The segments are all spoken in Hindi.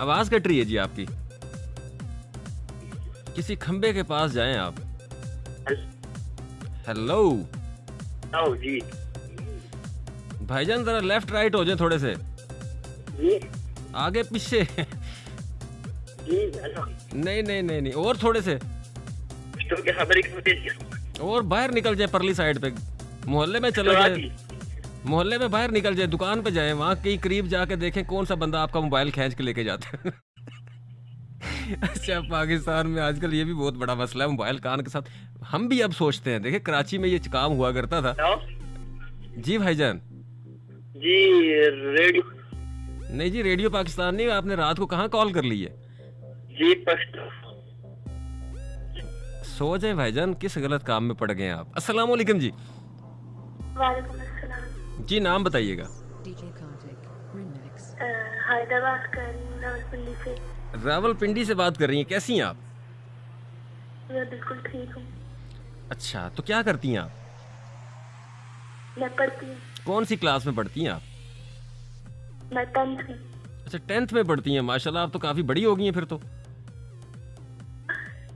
आवाज कट रही है जी आपकी। किसी खंबे के पास जाएं आप। हेलो जी भाईजान, जरा लेफ्ट राइट हो जाए थोड़े से, जी आगे पीछे। जी हेलो नहीं नहीं नहीं नहीं, और थोड़े से, तो क्या खबर है? और बाहर निकल जाए परली साइड पे, मोहल्ले में चले जाए, मोहल्ले में बाहर निकल जाए, दुकान पे जाए, वहाँ कहीं करीब जाके देखें कौन सा बंदा आपका मोबाइल खींच के लेके जाता है। अच्छा, पाकिस्तान में आजकल ये भी बहुत बड़ा मसला है मोबाइल कान के साथ। हम भी अब सोचते हैं, देखिए कराची में ये काम हुआ करता था। जी भाईजान। जी रेडियो। नहीं जी, रेडियो पाकिस्तान नहीं। आपने रात को कहाँ कॉल कर ली है? जी पश्तो। सो जाए भाईजान, किस गलत काम में पड़ गए हैं आप। अस्सलाम वालेकुम जी। वालेकुम अस्सलाम। जी नाम बताइएगा। हैदराबाद कर रही हूँ, रावलपिंडी से। रावलपिंडी से बात कर रही हैं, कैसी हैं आप? मैं बिल्कुल ठीक हूँ। अच्छा, तो क्या करती हैं आप? मैं पढ़ती हूँ। कौन सी क्लास में पढ़ती हैं आप? मैं 10th में। अच्छा, 10th में पढ़ती हैं। माशाल्लाह, आप तो काफी बड़ी हो गई हैं फिर तो।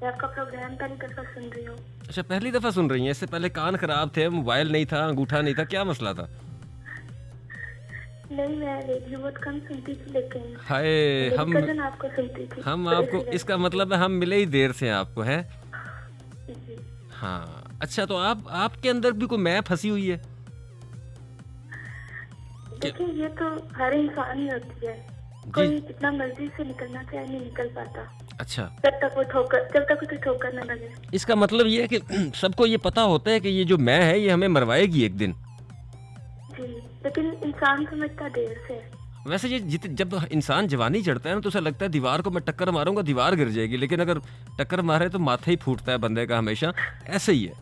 मैं आपका प्रोग्राम पहली दफा सुन रही हूँ। अच्छा, पहली दफा सुन रही हैं? इससे पहले कान खराब थे, मोबाइल नहीं था, अंगूठा नहीं था, क्या मसला था? नहीं, मैं रेडियो बहुत कम सुनती थी, लेकिन हाय, मेरी कजन आपको सुनती थी। हम तो आपको, इसलिए- इसका मतलब है हम मिले ही देर से आपको, है? जी। हाँ, अच्छा, तो आपके अंदर भी कोई मैं फंसी हुई है? देखिए, ये तो हर इंसान में होती है। कोई जितना मर्जी से निकलना चाहे नहीं निकल पाता। अच्छा, जब तक उसे ठोकर न लगे। इसका मतलब ये है कि सबको ये पता होता है कि ये जो मैं है ये हमें मरवाएगी एक दिन। जी, लेकिन इंसान समझता देर से है। वैसे ये जब इंसान जवानी चढ़ता है ना, तो उसे लगता है दीवार को मैं टक्कर मारूंगा, दीवार गिर जाएगी, लेकिन अगर टक्कर मारे तो माथा ही फूटता है बंदे का हमेशा। ऐसे ही है।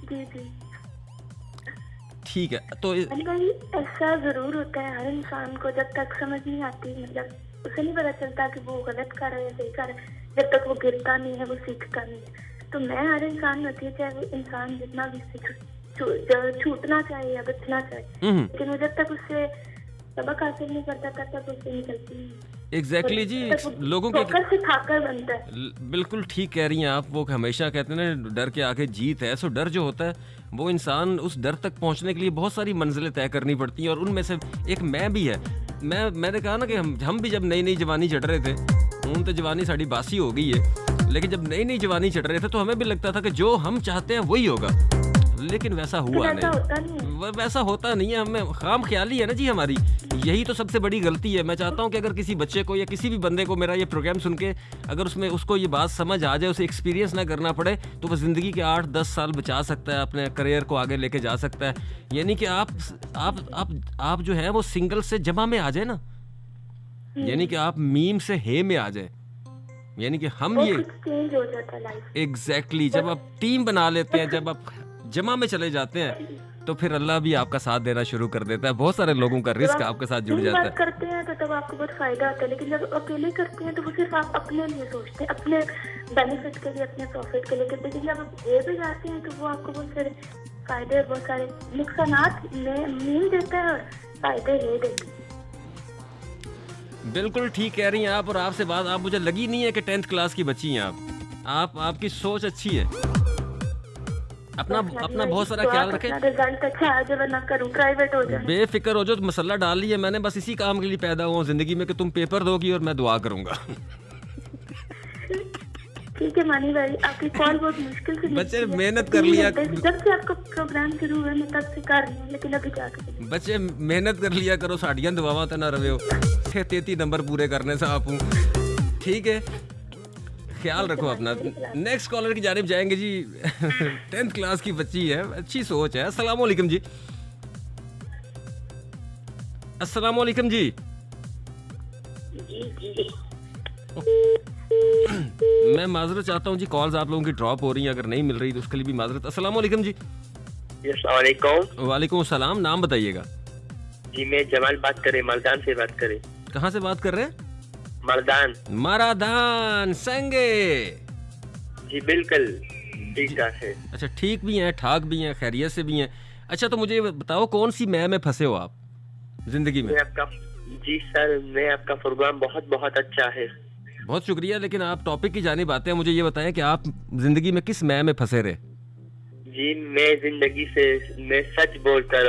जी जी। ठीक है, तो भाई ऐसा जरूर होता है हर इंसान को, जब तक समझ नहीं आती, मतलब उसे नहीं पता चलता कि वो गलत कर रहा है या सही कर रहा है, जब तक वो गिरता नहीं है, वो सीखता नहीं है। तो मैं हर इंसान होती है, चाहे वो इंसान जितना भी छूटना चाहिए या बचना चाहिए, लेकिन वो जब तक उससे सबक हासिल नहीं करता तब तक उससे निकलती नहीं। एग्जैक्टली जी, लोगों के से खाकर बनता है। बिल्कुल ठीक कह रही हैं आप। वो हमेशा कहते हैं ना, डर के आगे जीत है। सो डर जो होता है, वो इंसान उस डर तक पहुंचने के लिए बहुत सारी मंजिलें तय करनी पड़ती हैं, और उनमें से एक मैं भी है। मैंने कहा ना कि हम भी जब नई नई जवानी चढ़ रहे थे, तो जवानी साड़ी बासी हो गई है, लेकिन जब नई नई जवानी चढ़ रहे थे तो हमें भी लगता था कि जो हम चाहते हैं वही होगा, लेकिन वैसा हुआ नहीं। वैसा होता नहीं है। हमें खाम ख्याली है ना जी हमारी, यही तो सबसे बड़ी गलती है। मैं चाहता हूँ कि अगर किसी बच्चे को या किसी भी बंदे को मेरा ये प्रोग्राम सुन के अगर उसमें उसको ये बात समझ आ जाए, उसे एक्सपीरियंस ना करना पड़े, तो वो ज़िंदगी के 8-10 साल बचा सकता है, अपने करियर को आगे लेके जा सकता है। यानी कि आप जो है वो सिंगल से जमा में आ जाए ना, यानी कि आप मीम से हे में आ जाए, यानी कि हम ये चेंज हो जाता है लाइफ। एग्जैक्टली, जब आप टीम बना लेते हैं, जब आप जमा में चले जाते हैं, तो फिर अल्लाह भी आपका साथ देना शुरू कर देता है। बहुत सारे लोगों का रिस्क आपके साथ जुड़ जाता है। करते हैं तो तब आपको बहुत फायदा होता है, लेकिन जब अकेले करते हैं तो वो सिर्फ आप अपने लिए सोचते हैं, अपने बेनिफिट के लिए, अपने प्रॉफिट के लिए। लेकिन जब आप ये भी जाते हैं तो वो आपको बहुत सारे फायदे, बहुत सारे नुकसानात मिल देता है और फायदे ले देते हैं। बिल्कुल ठीक कह रही हैं आप। और आपसे बात आप मुझे लगी नहीं है कि 10th क्लास की बच्ची हैं आप। आपकी सोच अच्छी है। अपना बहुत सारा ख्याल रखें। रिजल्ट अच्छा आ जाए, वरना करूं प्राइवेट हो जाए। बेफिक्र हो जो, मसला डाल लिया मैंने, बस इसी काम के लिए पैदा हुआ जिंदगी में कि तुम पेपर दोगी और मैं दुआ करूंगा। ठीक है मानी भाई, आपकी कॉल बहुत मुश्किल से बच्चे मेहनत कर लिया, जब से आपका प्रोग्राम शुरू हुआ मैं तब से कर रही हूँ, लेकिन अभी जाकर बच्चे मेहनत कर लिया करो, साड़ियाँ दबावा तो ना रहे हो। 33 नंबर पूरे करने से आप हूँ। ठीक है, ख्याल रखो अपना। नेक्स्ट कॉलर की जानिब जाएंगे जी। 10th क्लास की बच्ची है, अच्छी सोच है। अस्सलाम वालेकुम जी। अस्सलाम वालेकुम जी। मैं माजरत चाहता हूँ जी, कॉल्स आप लोगों की ड्रॉप हो रही हैं, अगर नहीं मिल रही तो उसके लिए भी माजरत। अस्सलाम वालेकुम जी। वालेकुम सलाम। नाम बताइएगा जी। मैं जमाल बात करे, मलदान से बात करे। कहाँ से बात कर रहे हैं? मरदान संगे जी, बिल्कुल ठीक ठाक है। अच्छा, ठीक भी हैं, ठाक भी हैं, खैरियत से भी हैं। अच्छा, तो मुझे बताओ कौन सी मैं में फंसे हो आप जिंदगी में? जी सर, मैं आपका प्रोग्राम बहुत बहुत अच्छा है। बहुत शुक्रिया, लेकिन आप टॉपिक की जानिब आते हैं। मुझे ये बताएं कि आप जिंदगी में किस मैं में फंसे रहे? जी मैं जिंदगी से मैं सच बोलकर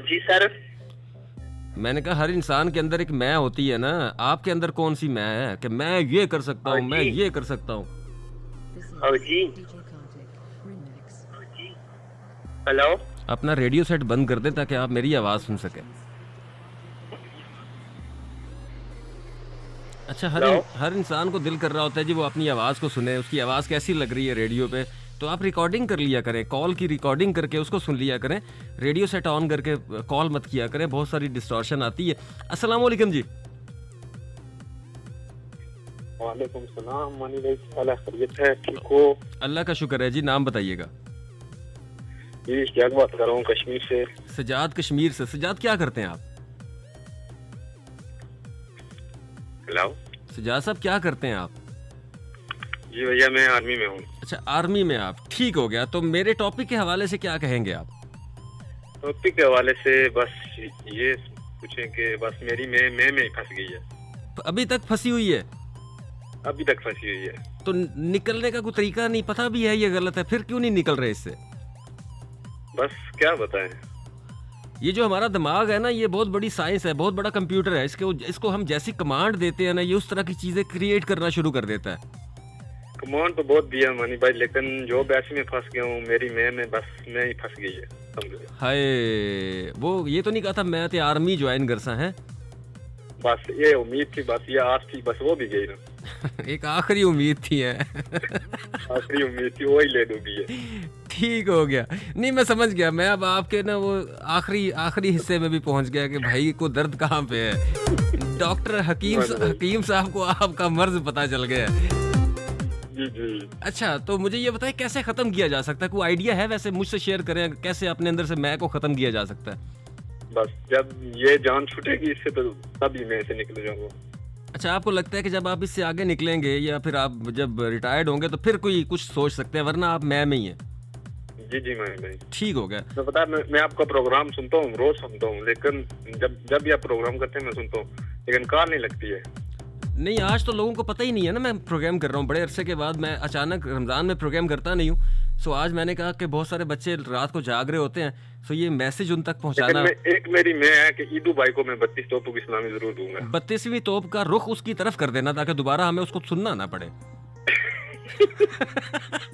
जी सर। मैंने कहा हर इंसान के अंदर एक मैं होती है ना, आपके अंदर कौन सी मैं है कि मैं ये कर सकता और हूँ, मैं जी ये कर सकता हूँ? और जी हेलो। अपना रेडियो सेट बंद कर दें ताकि आप मेरी आवाज़ सुन सकें। अच्छा, हेलो। हर इंसान को दिल कर रहा होता है जी वो अपनी आवाज़ को सुने, उसकी आवाज़ कैसी लग रही है रेडियो पे। तो आप रिकॉर्डिंग कर लिया करें, कॉल की रिकॉर्डिंग करके उसको सुन लिया करें। रेडियो सेट ऑन करके कॉल मत किया करें, बहुत सारी डिस्टॉर्शन आती है। अस्सलाम वालेकुम जी। वालेकुम सलाम मानी भाई, क्या हाल है? खैरियत है? ठीक हो? अल्लाह का शुक्र है जी। नाम बताइएगा। जी क्या बात कर रहा हूँ, कश्मीर से। सजाद, कश्मीर से। सजाद, क्या करते हैं आप? हेलो सजाद साहब, क्या करते हैं आप? जी भैया, मैं आर्मी में हूँ। अच्छा, आर्मी में आप। ठीक हो गया। तो मेरे टॉपिक के हवाले से क्या कहेंगे आप? टॉपिक के हवाले से बस ये पूछें कि बस मेरी मैं में ही फंस गई है। अभी तक फंसी हुई है? अभी तक फंसी हुई है। तो निकलने का कोई तरीका नहीं, पता भी है ये गलत है, फिर क्यों नहीं निकल रहे इससे? बस क्या बताएं। ये जो हमारा दिमाग है ना, ये बहुत बड़ी साइंस है, बहुत बड़ा कंप्यूटर है। इसको हम जैसी कमांड देते हैं ना, ये उस तरह की चीजें क्रिएट करना शुरू कर देता है। कमांड तो बहुत दिया मानी भाई, लेकिन जो ऐसे में फंस गया हूँ, मेरी मैं में बस मैं ही फंस गई है, समझो। हाय, वो ये तो नहीं कहा था मैं ते आर्मी ज्वाइन कर सा है? बस ये उम्मीद थी, बस ये आस थी, बस वो भी गई ना। एक आखिरी उम्मीद थी है। आखिरी उम्मीद थी, वही ले दूंगी है। ठीक हो गया। नहीं, मैं समझ गया। मैं अब आपके ना वो आखिरी हिस्से में भी पहुंच गया कि भाई को दर्द कहाँ पे है। डॉक्टर हकीम साहब को आपका मर्ज पता चल गया। जी जी। अच्छा, तो मुझे ये बताएं कैसे खत्म किया जा सकता है? कोई आइडिया है वैसे? मुझसे शेयर करें, कैसे अपने अंदर से मैं को खत्म किया जा सकता है? बस जब ये जान छूटेगी इससे, तो तभी मैं से निकल जाऊंगा। अच्छा, आपको लगता है कि जब आप इससे आगे निकलेंगे या फिर आप जब रिटायर्ड होंगे तो फिर कोई कुछ सोच सकते हैं, वरना आप मैं में ही है? जी जी मैं भाई। ठीक हो गया। तो पता है, मैं आपका प्रोग्राम सुनता हूँ, रोज सुनता हूँ, लेकिन जब भी आप प्रोग्राम करते हैं मैं सुनता हूँ, लेकिन कार नहीं लगती है। नहीं, आज तो लोगों को पता ही नहीं है ना मैं प्रोग्राम कर रहा हूँ। बड़े अरसे के बाद मैं अचानक, रमज़ान में प्रोग्राम करता नहीं हूँ, सो आज मैंने कहा कि बहुत सारे बच्चे रात को जाग रहे होते हैं, सो ये मैसेज उन तक पहुँचाना। एक मेरी मैं है कि ईदू भाई को मैं 32 तोपों की सलामी जरूर दूंगा। 32वीं तोप का रुख उसकी तरफ कर देना ताकि दोबारा हमें उसको सुनना ना पड़े।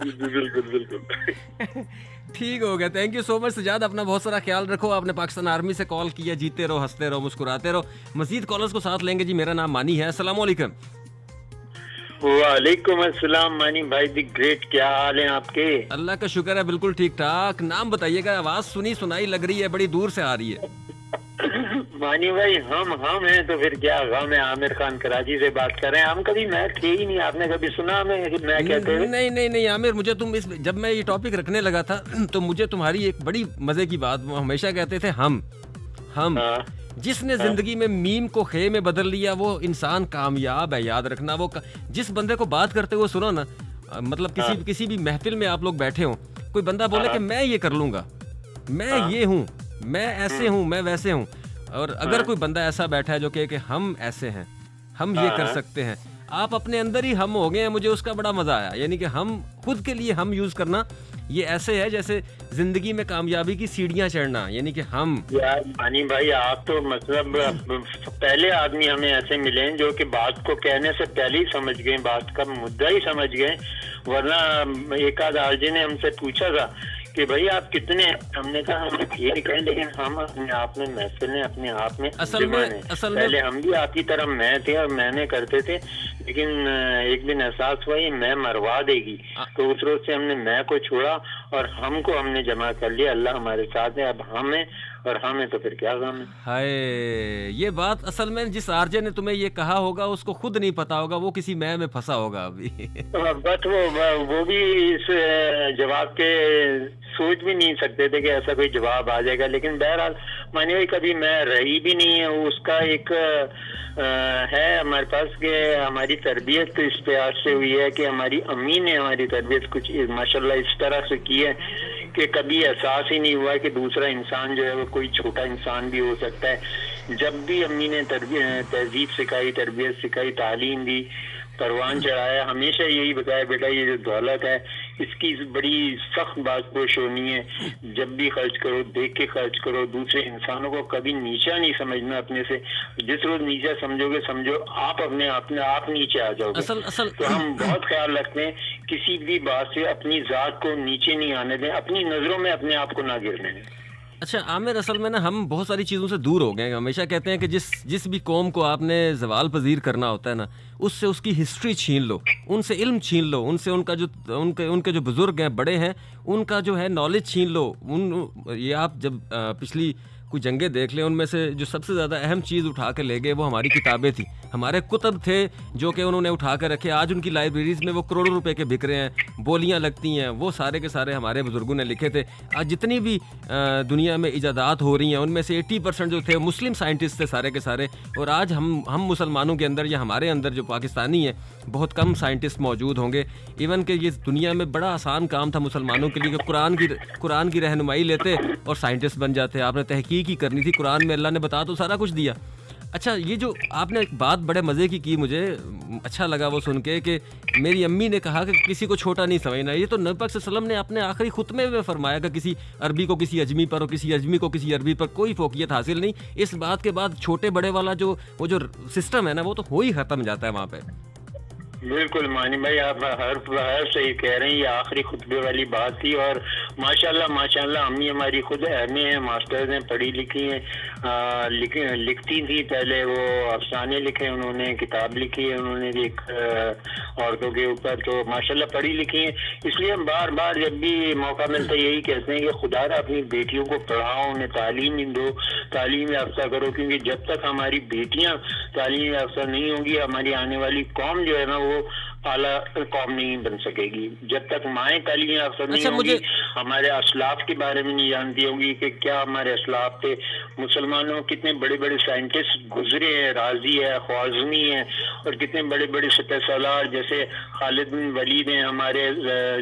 बिल्कुल बिल्कुल। ठीक हो गया। Thank you so much Sajjad, अपना बहुत सारा ख्याल रखो। आपने पाकिस्तान आर्मी से कॉल किया। जीते रहो, हंसते रहो, मुस्कुराते रहो। मजीद कॉलर्स को साथ लेंगे जी। मेरा नाम मानी है। अस्सलाम वालेकुम। वालेकुम अस्सलाम मानी भाई दी ग्रेट, क्या हाल है आपके? अल्लाह का शुक्र है, बिल्कुल ठीक ठाक। नाम बताइएगा, आवाज सुनी सुनाई लग रही है, बड़ी दूर से आ रही है। मानी भाई हम हैं तो फिर क्या गम है। आमिर खान कराची से बात कर रहे हैं। हम कभी मैं थे ही नहीं, आपने कभी सुना हमें मैं कहते हुए? नहीं आमिर, मुझे तुम जब मैं ये टॉपिक रखने लगा था तो मुझे तुम्हारी एक बड़ी मजे की बात, वो हमेशा कहते थे हम हाँ। जिसने जिंदगी में मीम को खे में बदल लिया वो इंसान कामयाब है। याद रखना, वो जिस बंदे को बात करते हुए सुनो ना, मतलब किसी भी महफिल में आप लोग बैठे हो, कोई बंदा बोले कि मैं ये कर लूंगा, मैं ये हूँ, मैं ऐसे हूँ, मैं वैसे हूँ, और अगर कोई बंदा ऐसा बैठा है जो कहे कि हम ऐसे हैं, हम ये कर सकते हैं, आप अपने अंदर ही हम हो गए हैं। मुझे उसका बड़ा मजा आया। यानी कि हम खुद के लिए हम यूज करना, ये ऐसे है जैसे जिंदगी में कामयाबी की सीढ़ियां चढ़ना। यानी कि हम यार मानी भाई, आप तो मतलब पहले आदमी हमें ऐसे मिले हैं जो कि बात को कहने से पहले ही समझ गए, बात का मुद्दा ही समझ गए। वरना एक आध आरजे ने हमसे पूछा था कि भाई आप कितने, हमने कहा हम ठीक है, लेकिन हम अपने आप में महफिल ने अपने आप में असल में पहले हम भी आपकी तरह मैं थे और मैंने करते थे, लेकिन एक दिन एहसास हुआ ये मैं मरवा देगी, तो उस रोज से हमने मैं को छोड़ा और हमको हमने जमा कर लिया। अल्लाह हमारे साथ है, अब हमें और हमें तो फिर क्या गम है। हाय, ये बात असल में जिस आरजे ने तुम्हें ये कहा होगा उसको खुद नहीं पता होगा, वो किसी मैं में फंसा होगा अभी। बस वो भी इस जवाब के सोच भी नहीं सकते थे कि ऐसा कोई जवाब आ जाएगा। लेकिन बहरहाल मानिए भाई, कभी मैं रही भी नहीं है। उसका एक है हमारे पास कि हमारी तरबियत तो इस प्यार से हुई है कि हमारी अम्मी ने हमारी तरबियत कुछ माशाल्लाह इस तरह से की है कि कभी एहसास ही नहीं हुआ कि दूसरा इंसान जो है वो कोई छोटा इंसान भी हो सकता है। जब भी अम्मी ने तहजीब सिखाई, तरबियत सिखाई, तालीम दी, परवान चढ़ाया, हमेशा यही बताया, बेटा ये जो दौलत है इसकी बड़ी सख्त बातपोश होनी है, जब भी खर्च करो देख के खर्च करो, दूसरे इंसानों को कभी नीचा नहीं समझना अपने से। जिस रोज नीचा समझोगे समझो आप अपने आप नीचे आ जाओगे। तो हम बहुत ख्याल रखते हैं किसी भी बात से अपनी जात को नीचे नहीं आने दें, अपनी नजरों में अपने आप को ना गिरने दें। अच्छा आमिर, असल में ना हम बहुत सारी चीज़ों से दूर हो गए हैं। हमेशा कहते हैं कि जिस भी कौम को आपने जवाल पजीर करना होता है ना, उससे उसकी हिस्ट्री छीन लो, उनसे इल्म छीन लो, उनसे उनके जो बुज़ुर्ग हैं, बड़े हैं, उनका जो है नॉलेज छीन लो। ये आप जब पिछली कुछ जंगें देख लें, उनमें से जो सबसे ज़्यादा अहम चीज़ उठा के ले गए वो हमारी किताबें थी, हमारे कुतब थे जो कि उन्होंने उठा कर रखे। आज उनकी लाइब्रेरीज़ में वो करोड़ों रुपए के बिक रहे हैं, बोलियां लगती हैं, वो सारे के सारे हमारे बुज़ुर्गों ने लिखे थे। आज जितनी भी दुनिया में इजादात हो रही हैं उनमें से 80% जो थे मुस्लिम साइंटिस्ट थे सारे के सारे। और आज हम मुसलमानों के अंदर या हमारे अंदर जो पाकिस्तानी हैं बहुत कम साइंटिस्ट मौजूद होंगे। इवन कि ये दुनिया में बड़ा आसान काम था मुसलमानों के लिए कि कुरान की रहनुमाई लेते और साइंटिस्ट बन जाते। आपने तहकीक ही करनी थी, कुरान में अल्लाह ने बता तो सारा कुछ दिया। अच्छा, ये जो आपने एक बात बड़े मज़े की मुझे अच्छा लगा वो सुन के कि मेरी अम्मी ने कहा कि किसी को छोटा नहीं समझना। ये तो नबी पाक सल्लल्लाहु अलैहि वसल्लम ने अपने आखिरी खुतबे में फरमाया कि किसी अरबी को किसी अजमी पर और किसी अजमी को किसी अरबी पर कोई फोकियत हासिल नहीं। इस बात के बाद छोटे बड़े वाला जो सिस्टम है ना वो तो हो ही ख़त्म जाता है वहाँ पर। बिल्कुल मानी भाई, आप हर सही कह रहे हैं। ये आखिरी खुतबे वाली बात थी। और माशाल्लाह अम्मी हमारी खुद एमए हैं, मास्टर्स हैं, पढ़ी लिखी हैं, लिखती थी। पहले वो अफसाने लिखे, उन्होंने किताब लिखी है उन्होंने एक औरतों के ऊपर। तो माशाल्लाह पढ़ी लिखी हैं। इसलिए हम बार बार जब भी मौका मिलता है यही कहते हैं कि खुदारा अपनी बेटियों को पढ़ाओ, उन्हें तालीम दो, तालीम याफ्ता करो। क्योंकि जब तक हमारी बेटियां तालीम याफ्ता नहीं होंगी हमारी आने वाली कौम जो है ना वो आला कौम नहीं बन सकेगी। जब तक माएँ तालीम याफ्ता नहीं होंगी, हमारे असलाफ के बारे में नहीं जानती होंगी कि क्या हमारे असलाफ थे। मुसलमानों कितने बड़े बड़े साइंटिस्ट गुजरे हैं, राजी है, ख्वाज़मी है, और कितने बड़े बड़े सिपहसालार जैसे खालिद बिन वलीद हैं, हमारे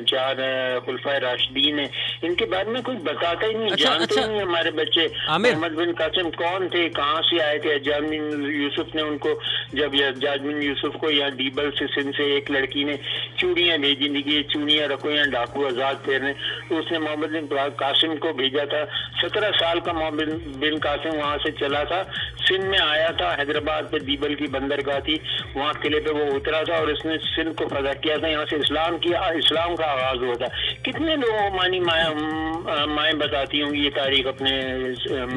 4 खुलफाए राशिदीन हैं। इनके बारे में कोई बताता ही नहीं, जानते नहीं हमारे बच्चे। मोहम्मद बिन कासिम कौन थे, कहाँ से आए थे? हज्जाज बिन यूसुफ ने उनको, जब हज्जाज बिन यूसुफ को यहाँ डीबल से सिंध से एक लड़की ने चूड़ियाँ भेजी थी कि चूड़ियाँ रखो यहाँ डाकू आजाद फेरने, तो उसने मोहम्मद बिन कासिम को भेजा था। 17 साल का मोहम्मद बिन कासिम वहाँ से चला था, सिंध में आया था, हैदराबाद पे दीबल की बंदरगाह थी, वहाँ किले पे वो उतरा था और उसने सिंध को फतह किया था। यहाँ से इस्लाम का आगाज हुआ था। कितने लोगों मानी माएँ बताती होंगी ये तारीख अपने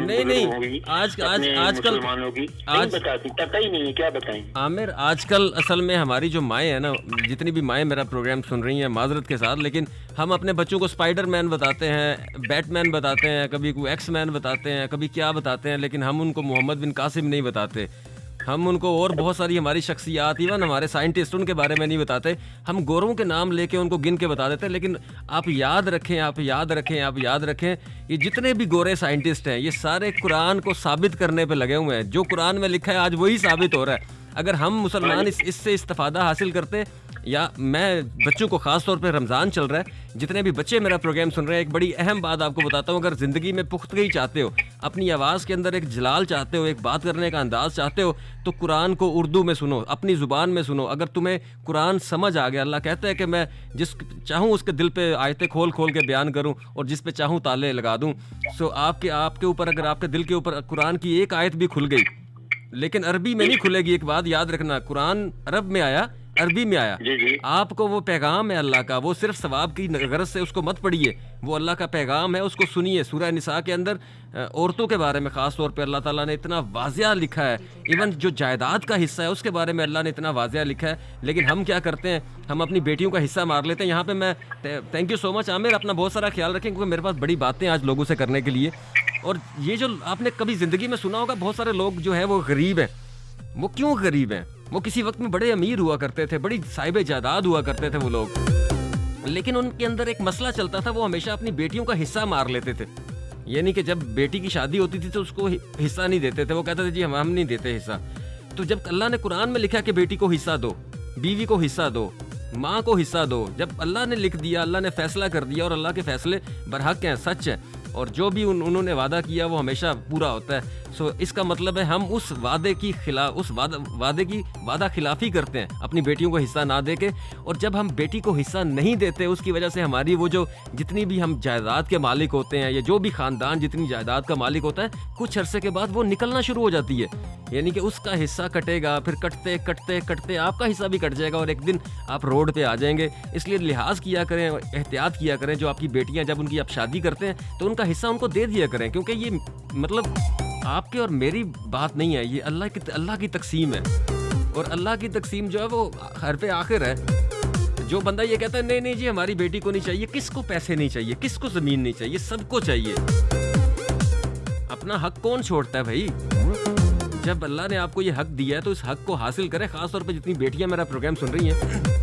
नहीं आजकल मुसलमानों की नहीं बताती, पता ही नहीं है, क्या बताएं आमिर। आजकल असल में हमारी जो माएँ हैं ना, जितनी भी माएँ मेरा प्रोग्राम सुन रही हैं माजरत के साथ, लेकिन हम अपने बच्चों को स्पाइडरमैन बताते हैं, बैटमैन बताते हैं, कभी कोई एक्समैन बताते हैं, कभी क्या बताते हैं, लेकिन हम उनको मोहम्मद बिन कासिम नहीं बताते। हम उनको और बहुत सारी हमारी शख्सियात, इवन हमारे साइंटिस्ट, उनके बारे में नहीं बताते। हम गोरों के नाम लेके उनको गिन के बता देते हैं। लेकिन आप याद रखें, ये जितने भी गोरे साइंटिस्ट हैं ये सारे कुरान को साबित करने पे लगे हुए हैं। जो कुरान में लिखा है आज वही साबित हो रहा है। अगर हम मुसलमान इससे इस्तिफादा हासिल करते, या मैं बच्चों को ख़ास तौर पे रमज़ान चल रहा है, जितने भी बच्चे मेरा प्रोग्राम सुन रहे हैं, एक बड़ी अहम बात आपको बताता हूँ। अगर ज़िंदगी में पुख्तगी चाहते हो, अपनी आवाज़ के अंदर एक जलाल चाहते हो, एक बात करने का अंदाज़ चाहते हो, तो कुरान को उर्दू में सुनो, अपनी ज़ुबान में सुनो। अगर तुम्हें कुरान समझ आ गया, अल्लाह कहता है कि मैं जिस चाहूँ उसके दिल पे आयतें खोल खोल के बयान करूँ और जिस पे चाहूँ ताले लगा दूँ। सो आपके ऊपर, अगर आपके दिल के ऊपर कुरान की एक आयत भी खुल गई, लेकिन अरबी में नहीं खुलेगी। एक बात याद रखना, कुरान अरब में आया, अरबी में आया। आपको वो पैगाम है अल्लाह का, वो सिर्फ सवाब की गरज से उसको मत पढ़िए, वो अल्लाह का पैगाम है, उसको सुनिए। सूरह निसा के अंदर औरतों के बारे में ख़ास तौर पे अल्लाह ताला ने इतना वाज़िया लिखा है। इवन जो जायदाद का हिस्सा है उसके बारे में अल्लाह ने इतना वाज़िया लिखा है। लेकिन हम क्या करते हैं, हम अपनी बेटियों का हिस्सा मार लेते हैं। यहाँ पे मैं thank you so much Aamir, अपना बहुत सारा ख्याल रखें, क्योंकि मेरे पास बड़ी बातें आज लोगों से करने के लिए। और ये जो आपने कभी ज़िंदगी में सुना होगा, बहुत सारे लोग जो है वो गरीब हैं। वो क्यों गरीब हैं? वो किसी वक्त में बड़े अमीर हुआ करते थे, बड़ी साहिब जायदाद हुआ करते थे वो लोग, लेकिन उनके अंदर एक मसला चलता था, वो हमेशा अपनी बेटियों का हिस्सा मार लेते थे। यानी कि जब बेटी की शादी होती थी तो उसको हिस्सा नहीं देते थे, वो कहते थे जी हम नहीं देते हिस्सा। तो जब अल्लाह ने कुरान में लिखा कि बेटी को हिस्सा दो, बीवी को हिस्सा दो, माँ को हिस्सा दो। जब अल्लाह ने लिख दिया, अल्लाह ने फैसला कर दिया और अल्लाह के फैसले बरहक हैं, सच है, और जो भी उन्होंने वादा किया वो हमेशा पूरा होता है। सो इसका मतलब है हम उस वादे की वादा खिलाफी करते हैं अपनी बेटियों को हिस्सा ना दे के। और जब हम बेटी को हिस्सा नहीं देते, उसकी वजह से हमारी वो जो जितनी भी हम जायदाद के मालिक होते हैं, या जो भी ख़ानदान जितनी जायदाद का मालिक होता है, कुछ अरसे के बाद वो निकलना शुरू हो जाती है। यानी कि उसका हिस्सा कटेगा, फिर कटते कटते कटते आपका हिस्सा भी कट जाएगा और एक दिन आप रोड पे आ जाएंगे। इसलिए लिहाज किया करें, एहतियात किया करें। जो आपकी बेटियां जब उनकी आप शादी करते हैं तो उनका हिस्सा उनको दे दिया करें, क्योंकि ये मतलब आपके और मेरी बात नहीं है, ये अल्लाह की तकसीम है। और अल्लाह की तकसीम जो है वो हर पे आखिर है। जो बंदा ये कहता है नहीं नहीं जी हमारी बेटी को नहीं चाहिए, किसको पैसे नहीं चाहिए, किसको ज़मीन नहीं चाहिए, सबको चाहिए। अपना हक कौन छोड़ता है भाई? जब अल्लाह ने आपको ये हक दिया है तो इस हक को हासिल करें। ख़ासतौर पे जितनी बेटियां मेरा प्रोग्राम सुन रही हैं,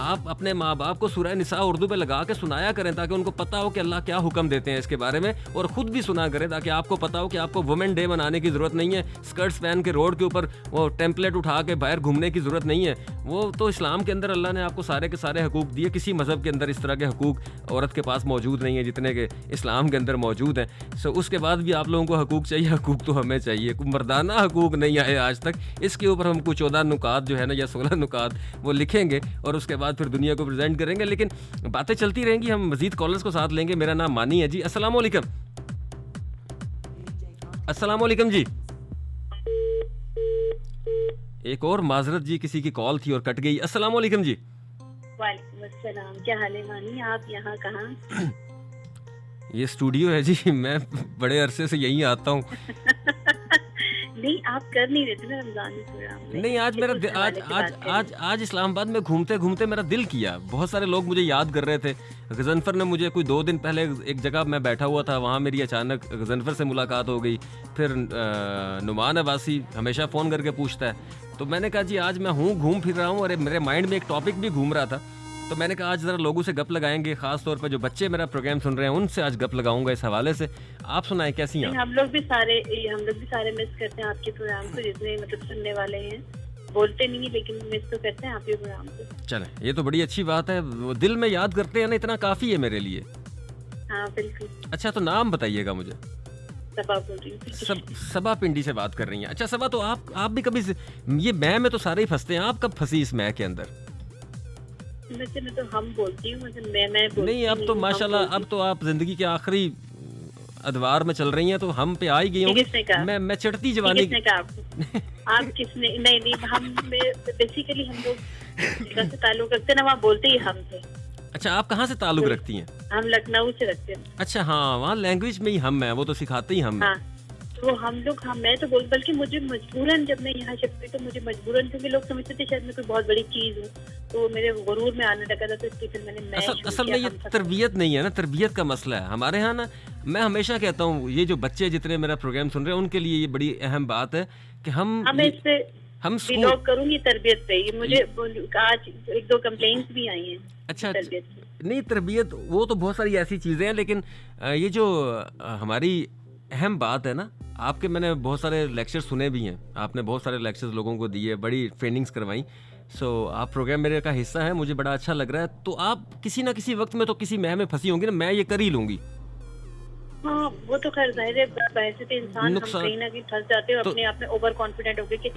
आप अपने माँ बाप को सूरह निसा उर्दू पे लगा के सुनाया करें, ताकि उनको पता हो कि अल्लाह क्या हुक्म देते हैं इसके बारे में, और ख़ुद भी सुना करें, ताकि आपको पता हो कि आपको वुमेन डे मनाने की ज़रूरत नहीं है, स्कर्ट्स पहन के रोड के ऊपर वो टेम्पलेट उठा के बाहर घूमने की ज़रूरत नहीं है। वो तो इस्लाम के अंदर अल्लाह ने आपको सारे के सारे हकूक़ दिए। किसी मज़हब के अंदर इस तरह के हकूक़ औरत के पास मौजूद नहीं है जितने के इस्लाम के अंदर मौजूद हैं। सो उसके बाद भी आप लोगों को हकूक़ चाहिए, हकूक़ तो हमें चाहिए। कोई मर्दाना हकूक़ नहीं आए आज तक। इसके ऊपर हम कुछ 14 नुकात जो है ना, या 16 नुकात वो लिखेंगे और उसके बाद फिर दुनिया को प्रेजेंट करेंगे। लेकिन बातें चलती रहेंगी, हम मजीद कॉलर्स को साथ लेंगे। मेरा नाम मानी है जी। अस्सलाम वालेकुम। अस्सलाम वालेकुम जी। एक और माजरत जी, किसी की कॉल थी और कट गई। अस्सलाम वालेकुम जी। वालेकुम अस्सलाम। क्या हाल है मानी? आप यहाँ कहाँ? ये स्टूडियो है जी, मैं बड़े अरसे से यहीं आता हूँ। नहीं, आप कर नहीं रहे थे ना रमजानी प्रोग्राम में? नहीं, आज मेरा आज इस्लामाबाद में घूमते घूमते मेरा दिल किया। बहुत सारे लोग मुझे याद कर रहे थे। गजनफर ने मुझे कोई 2 दिन पहले एक जगह मैं बैठा हुआ था, वहाँ मेरी अचानक गजनफर से मुलाकात हो गई। फिर नुमान अब्बासी हमेशा फ़ोन करके पूछता है, तो मैंने कहा जी आज मैं घूम फिर रहा हूँ और मेरे माइंड में एक टॉपिक भी घूम रहा था। तो मैंने कहा आज ज़रा लोगों से गप लगाएंगे, ख़ास तौर पर जो बच्चे मेरा प्रोग्राम सुन रहे हैं उनसे आज गप लगाऊंगा इस हवाले से। आप सुनाएं कैसी हैं? हम लोग भी सारे मिस करते हैं आपके प्रोग्राम को, जितने मतलब सुनने वाले हैं। बोलते नहीं है लेकिन मिस तो करते हैं आपके प्रोग्राम को। चलें, ये तो बड़ी अच्छी बात है। वो दिल में याद करते हैं ना, इतना काफ़ी है मेरे लिए। हाँ बिल्कुल। अच्छा, तो नाम बताइएगा मुझे। सबा बोल रही हूँ। सबा पिंडी से बात कर रही हैं। अच्छा सबा, तो आप भी कभी ये मैं में तो सारे ही फंसते हैं, आप कब फंसी इस मैं के अंदर? वैसे मैं तो हम बोलती हूँ, मतलब मैं बोलती नहीं, अब तो माशाल्लाह, अब तो आप जिंदगी के आखिरी अदवार में चल रही हैं, तो हम पे आ ही गई हूँ। मैं चढ़ती जवानी। किसने कहा आपको? आप किसने? नहीं, हम बेसिकली हम लोग जगह से ताल्लुक रखते ना, वहाँ बोलते ही हम थे। अच्छा, आप कहाँ से ताल्लुक रखती हैं? हम लखनऊ से रखते हैं। अच्छा, हाँ, वहाँ लैंग्वेज में ही हम है, वो तो सिखाते ही हम है। तो हम लोग मैं तो बोल, बल्कि मुझे मजबूरन, जब मैं यहाँ शिफ्ट हुई तो मुझे मजबूरन, क्योंकि लोग समझते थे शायद मैं कोई बहुत बड़ी चीज हूँ, तो मेरे गुरूर में आने लगा था, तो इसलिए फिर मैंने असल में ये तरबियत नहीं है ना, तरबियत का मसला है हमारे यहाँ ना। मैं हमेशा कहता हूँ, ये जो बच्चे जितने मेरा प्रोग्राम सुन रहे हैं उनके लिए ये बड़ी अहम बात है कि हम व्लॉग करूंगी तरबियत पे। ये मुझे आज 1-2 कंप्लेंट्स भी आई हैं। अच्छा, नहीं, तरबियत वो तो बहुत सारी ऐसी चीज़ें हैं, लेकिन ये जो हमारी अहम बात है ना, आपके मैंने बहुत सारे लेक्चर सुने भी हैं, आपने बहुत सारे लेक्चर्स लोगों को दिए, बड़ी ट्रेनिंग्स करवाई। सो आप प्रोग्राम मेरे का हिस्सा है, मुझे बड़ा अच्छा लग रहा है। तो आप किसी ना किसी वक्त में तो किसी मैं में फंसी होंगी ना, मैं ये कर ही लूँगी। हाँ, वो तो खैर जाहिर है, वैसे तो इंसान हम कहीं ना कहीं फंस जाते हैं, अपने आप में ओवर कॉन्फिडेंट हो गए कि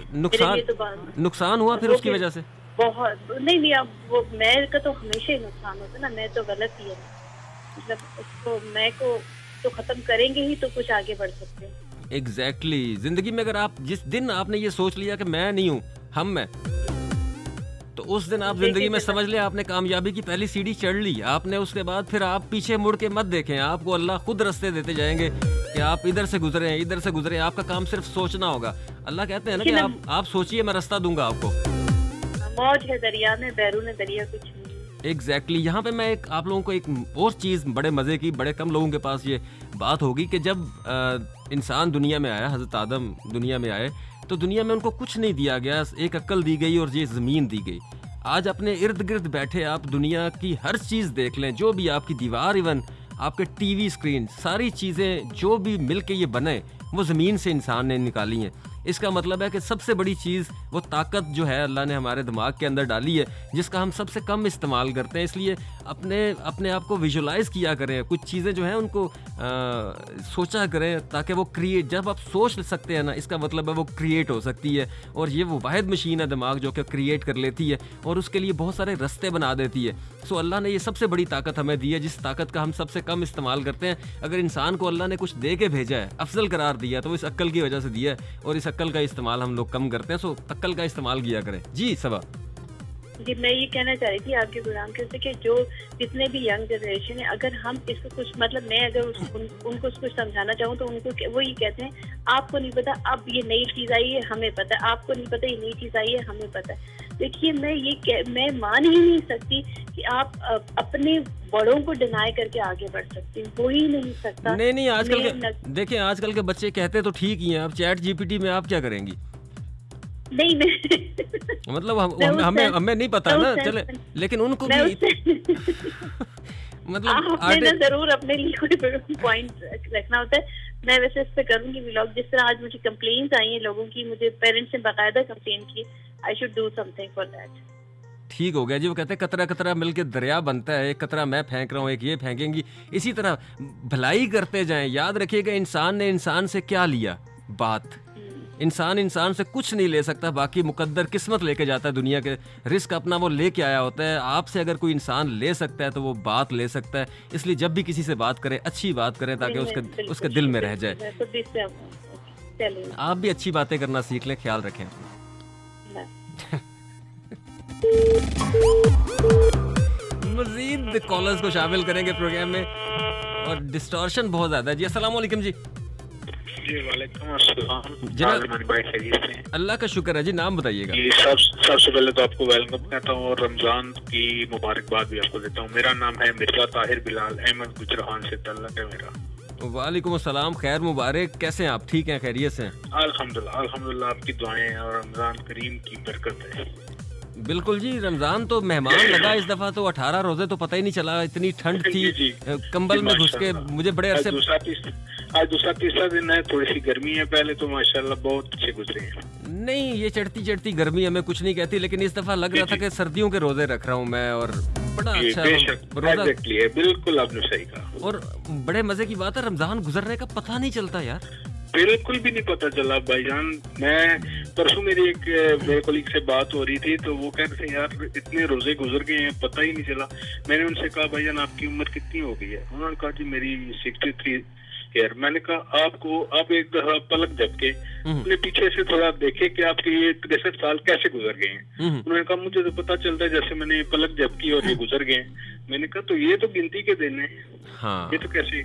नुकसान हुआ फिर उसकी वजह से बहुत। नहीं, अब वो मैं का तो हमेशा ही नुकसान होता है ना, मैं तो गलत ही है, मतलब उसको मैं को तो खत्म करेंगे ही तो कुछ आगे बढ़ सकते हैं। एग्जैक्टली। जिंदगी में अगर आप जिस दिन आपने ये सोच लिया कि मैं नहीं हूँ, हम मैं, तो उस दिन आप जिंदगी में समझ ले आपने कामयाबी की पहली सीढ़ी चढ़ ली। आपने उसके बाद फिर आप पीछे मुड़ के मत देखें, आपको अल्लाह खुद रास्ते देते जाएंगे कि आप इधर से गुजरे, इधर से गुजरे। आपका काम सिर्फ सोचना होगा। अल्लाह कहते हैं ना कि आप सोचिए, मैं रास्ता दूंगा आपको। मौज है दरिया में, बैरून दरिया कुछ नहीं। एग्जैक्टली। यहाँ पे मैं आप लोगों को एक और चीज़ बड़े मज़े की, बड़े कम लोगों के पास ये बात होगी कि जब इंसान दुनिया में आया, हज़रत आदम दुनिया में आए, तो दुनिया में उनको कुछ नहीं दिया गया, एक अक्ल दी गई और ये ज़मीन दी गई। आज अपने इर्द गिर्द बैठे आप दुनिया की हर चीज़ देख लें, जो भी आपकी दीवार, इवन आपके टीवी स्क्रीन, सारी चीज़ें जो भी मिल के ये बने, वो ज़मीन से इंसान ने निकाली हैं। इसका मतलब है कि सबसे बड़ी चीज़ वो ताकत जो है अल्लाह ने हमारे दिमाग के अंदर डाली है, जिसका हम सबसे कम इस्तेमाल करते हैं। इसलिए अपने आप को विजुलाइज किया करें, कुछ चीज़ें जो हैं उनको सोचा करें, ताकि वो क्रिएट, जब आप सोच सकते हैं ना, इसका मतलब है वो क्रिएट हो सकती है। और ये वो वाहिद मशीन है दिमाग जो कि क्रिएट कर लेती है और उसके लिए बहुत सारे रास्ते बना देती है। सो अल्लाह ने ये सबसे बड़ी ताकत हमें दी है, जिस ताकत का हम सबसे कम इस्तेमाल करते हैं। अगर इंसान को अल्लाह ने कुछ दे के भेजा है, अफजल करार दिया, तो इस अक्ल की वजह से दिया है, और इस अक्ल का इस्तेमाल हम लोग कम करते हैं। सो अक्ल का इस्तेमाल किया करें। जी सबा। जी, मैं ये कहना चाह रही थी आपके प्रोग्राम के उससे कि जो जितने भी यंग जनरेशन है, अगर हम इसको कुछ मतलब मैं अगर उनको कुछ समझाना चाहूँ तो उनको वो ये कहते हैं आपको नहीं पता, अब ये नई चीज़ आई है हमें पता है, आपको नहीं पता ये नई चीज़ आई है हमें पता है। देखिए मैं मान ही नहीं सकती कि आप अपने बड़ों को डिनाई करके आगे बढ़ सकते हैं, हो ही नहीं सकता। नहीं आजकल के देखिए, आजकल के बच्चे कहते तो ठीक ही हैं, अब चैट जीपीटी में आप क्या करेंगी? नहीं मतलब हमें नहीं पता ना, चले, लेकिन उनको भी मतलब आपने ना जरूर अपने लिए कोई पॉइंट रखना होता है। मैं वैसे इस पे करूंगी व्लॉग, जिस तरह आज मुझे कंप्लेंट्स आई हैं लोगों की, मुझे पेरेंट्स ने बाकायदा कंप्लेन की, I should do something for that. ठीक हो गया जी। वो कहते हैं कतरा कतरा मिलके दरिया बनता है, एक कतरा मैं फेंक रहा हूँ, एक ये फेंकेंगी। इसी तरह भलाई करते जाएं। याद रखिएगा, इंसान ने इंसान से क्या लिया? बात। इंसान से कुछ नहीं ले सकता, बाकी मुकद्दर किस्मत लेके जाता है दुनिया के, रिस्क अपना वो लेके आया होता है। आपसे अगर कोई इंसान ले सकता है तो वो बात ले सकता है। इसलिए जब भी किसी से बात करें, अच्छी बात करें ताकि उसके दिल में रह जाए। आप भी अच्छी बातें करना सीख लें, ख्याल रखें। मजीद कॉलर्स को शामिल करेंगे प्रोग्राम में, और डिस्टॉर्शन बहुत ज्यादा है। जी अस्सलाम वालेकुम जी। जी वालेकुम अस्सलाम। अल्लाह का शुक्र है जी। नाम बताइएगा। सबसे पहले तो आपको वेलकम कहता हूँ और रमजान की मुबारकबाद भी आपको देता हूँ। मेरा नाम है मिर्जा ताहिर बिलाल अहमद गुजरान से ताल्लुक है मेरा। वालेकुम अस्सलाम, खैर मुबारक। कैसे हैं आप? ठीक हैं, खैरियत से? अल्हम्दुलिल्लाह आपकी दुआएं और रमजान करीम की बरकत है। बिल्कुल जी, रमजान तो मेहमान लगा इस दफा तो। 18 रोजे तो पता ही नहीं चला, इतनी ठंड थी, कंबल में घुस के मुझे बड़े अरसे। आज दूसरा तीसरा दिन है, थोड़ी सी गर्मी है, पहले तो माशाल्लाह बहुत अच्छे गुजरे हैं। नहीं, ये चढ़ती गर्मी हमें कुछ नहीं कहती, लेकिन इस दफा लग रहा था कि सर्दियों के रोजे रख रहा हूँ मैं, और बड़ा अच्छा रोजा। बिल्कुल आपने सही कहा, और बड़े मजे की बात है, रमजान गुजरने का पता नहीं चलता यार, बिल्कुल भी नहीं पता चला भाईजान। मैं परसों मेरी मेरे कोलीग से बात हो रही थी, तो वो कह रहे थे यार इतने रोजे गुजर गए हैं, पता ही नहीं चला। मैंने उनसे कहा भाईजान आपकी उम्र कितनी हो गई है? उन्होंने कहा जी मेरी 63 ईयर। मैंने कहा आप एक दफा पलक झपके अपने पीछे से थोड़ा देखे कि आपके ये 63 साल कैसे गुजर गए हैं। उन्होंने कहा मुझे तो पता चलता है जैसे मैंने पलक झपकी और ये गुजर गए। मैंने कहा तो ये तो गिनती के दिन है, हाँ। ये तो कैसे?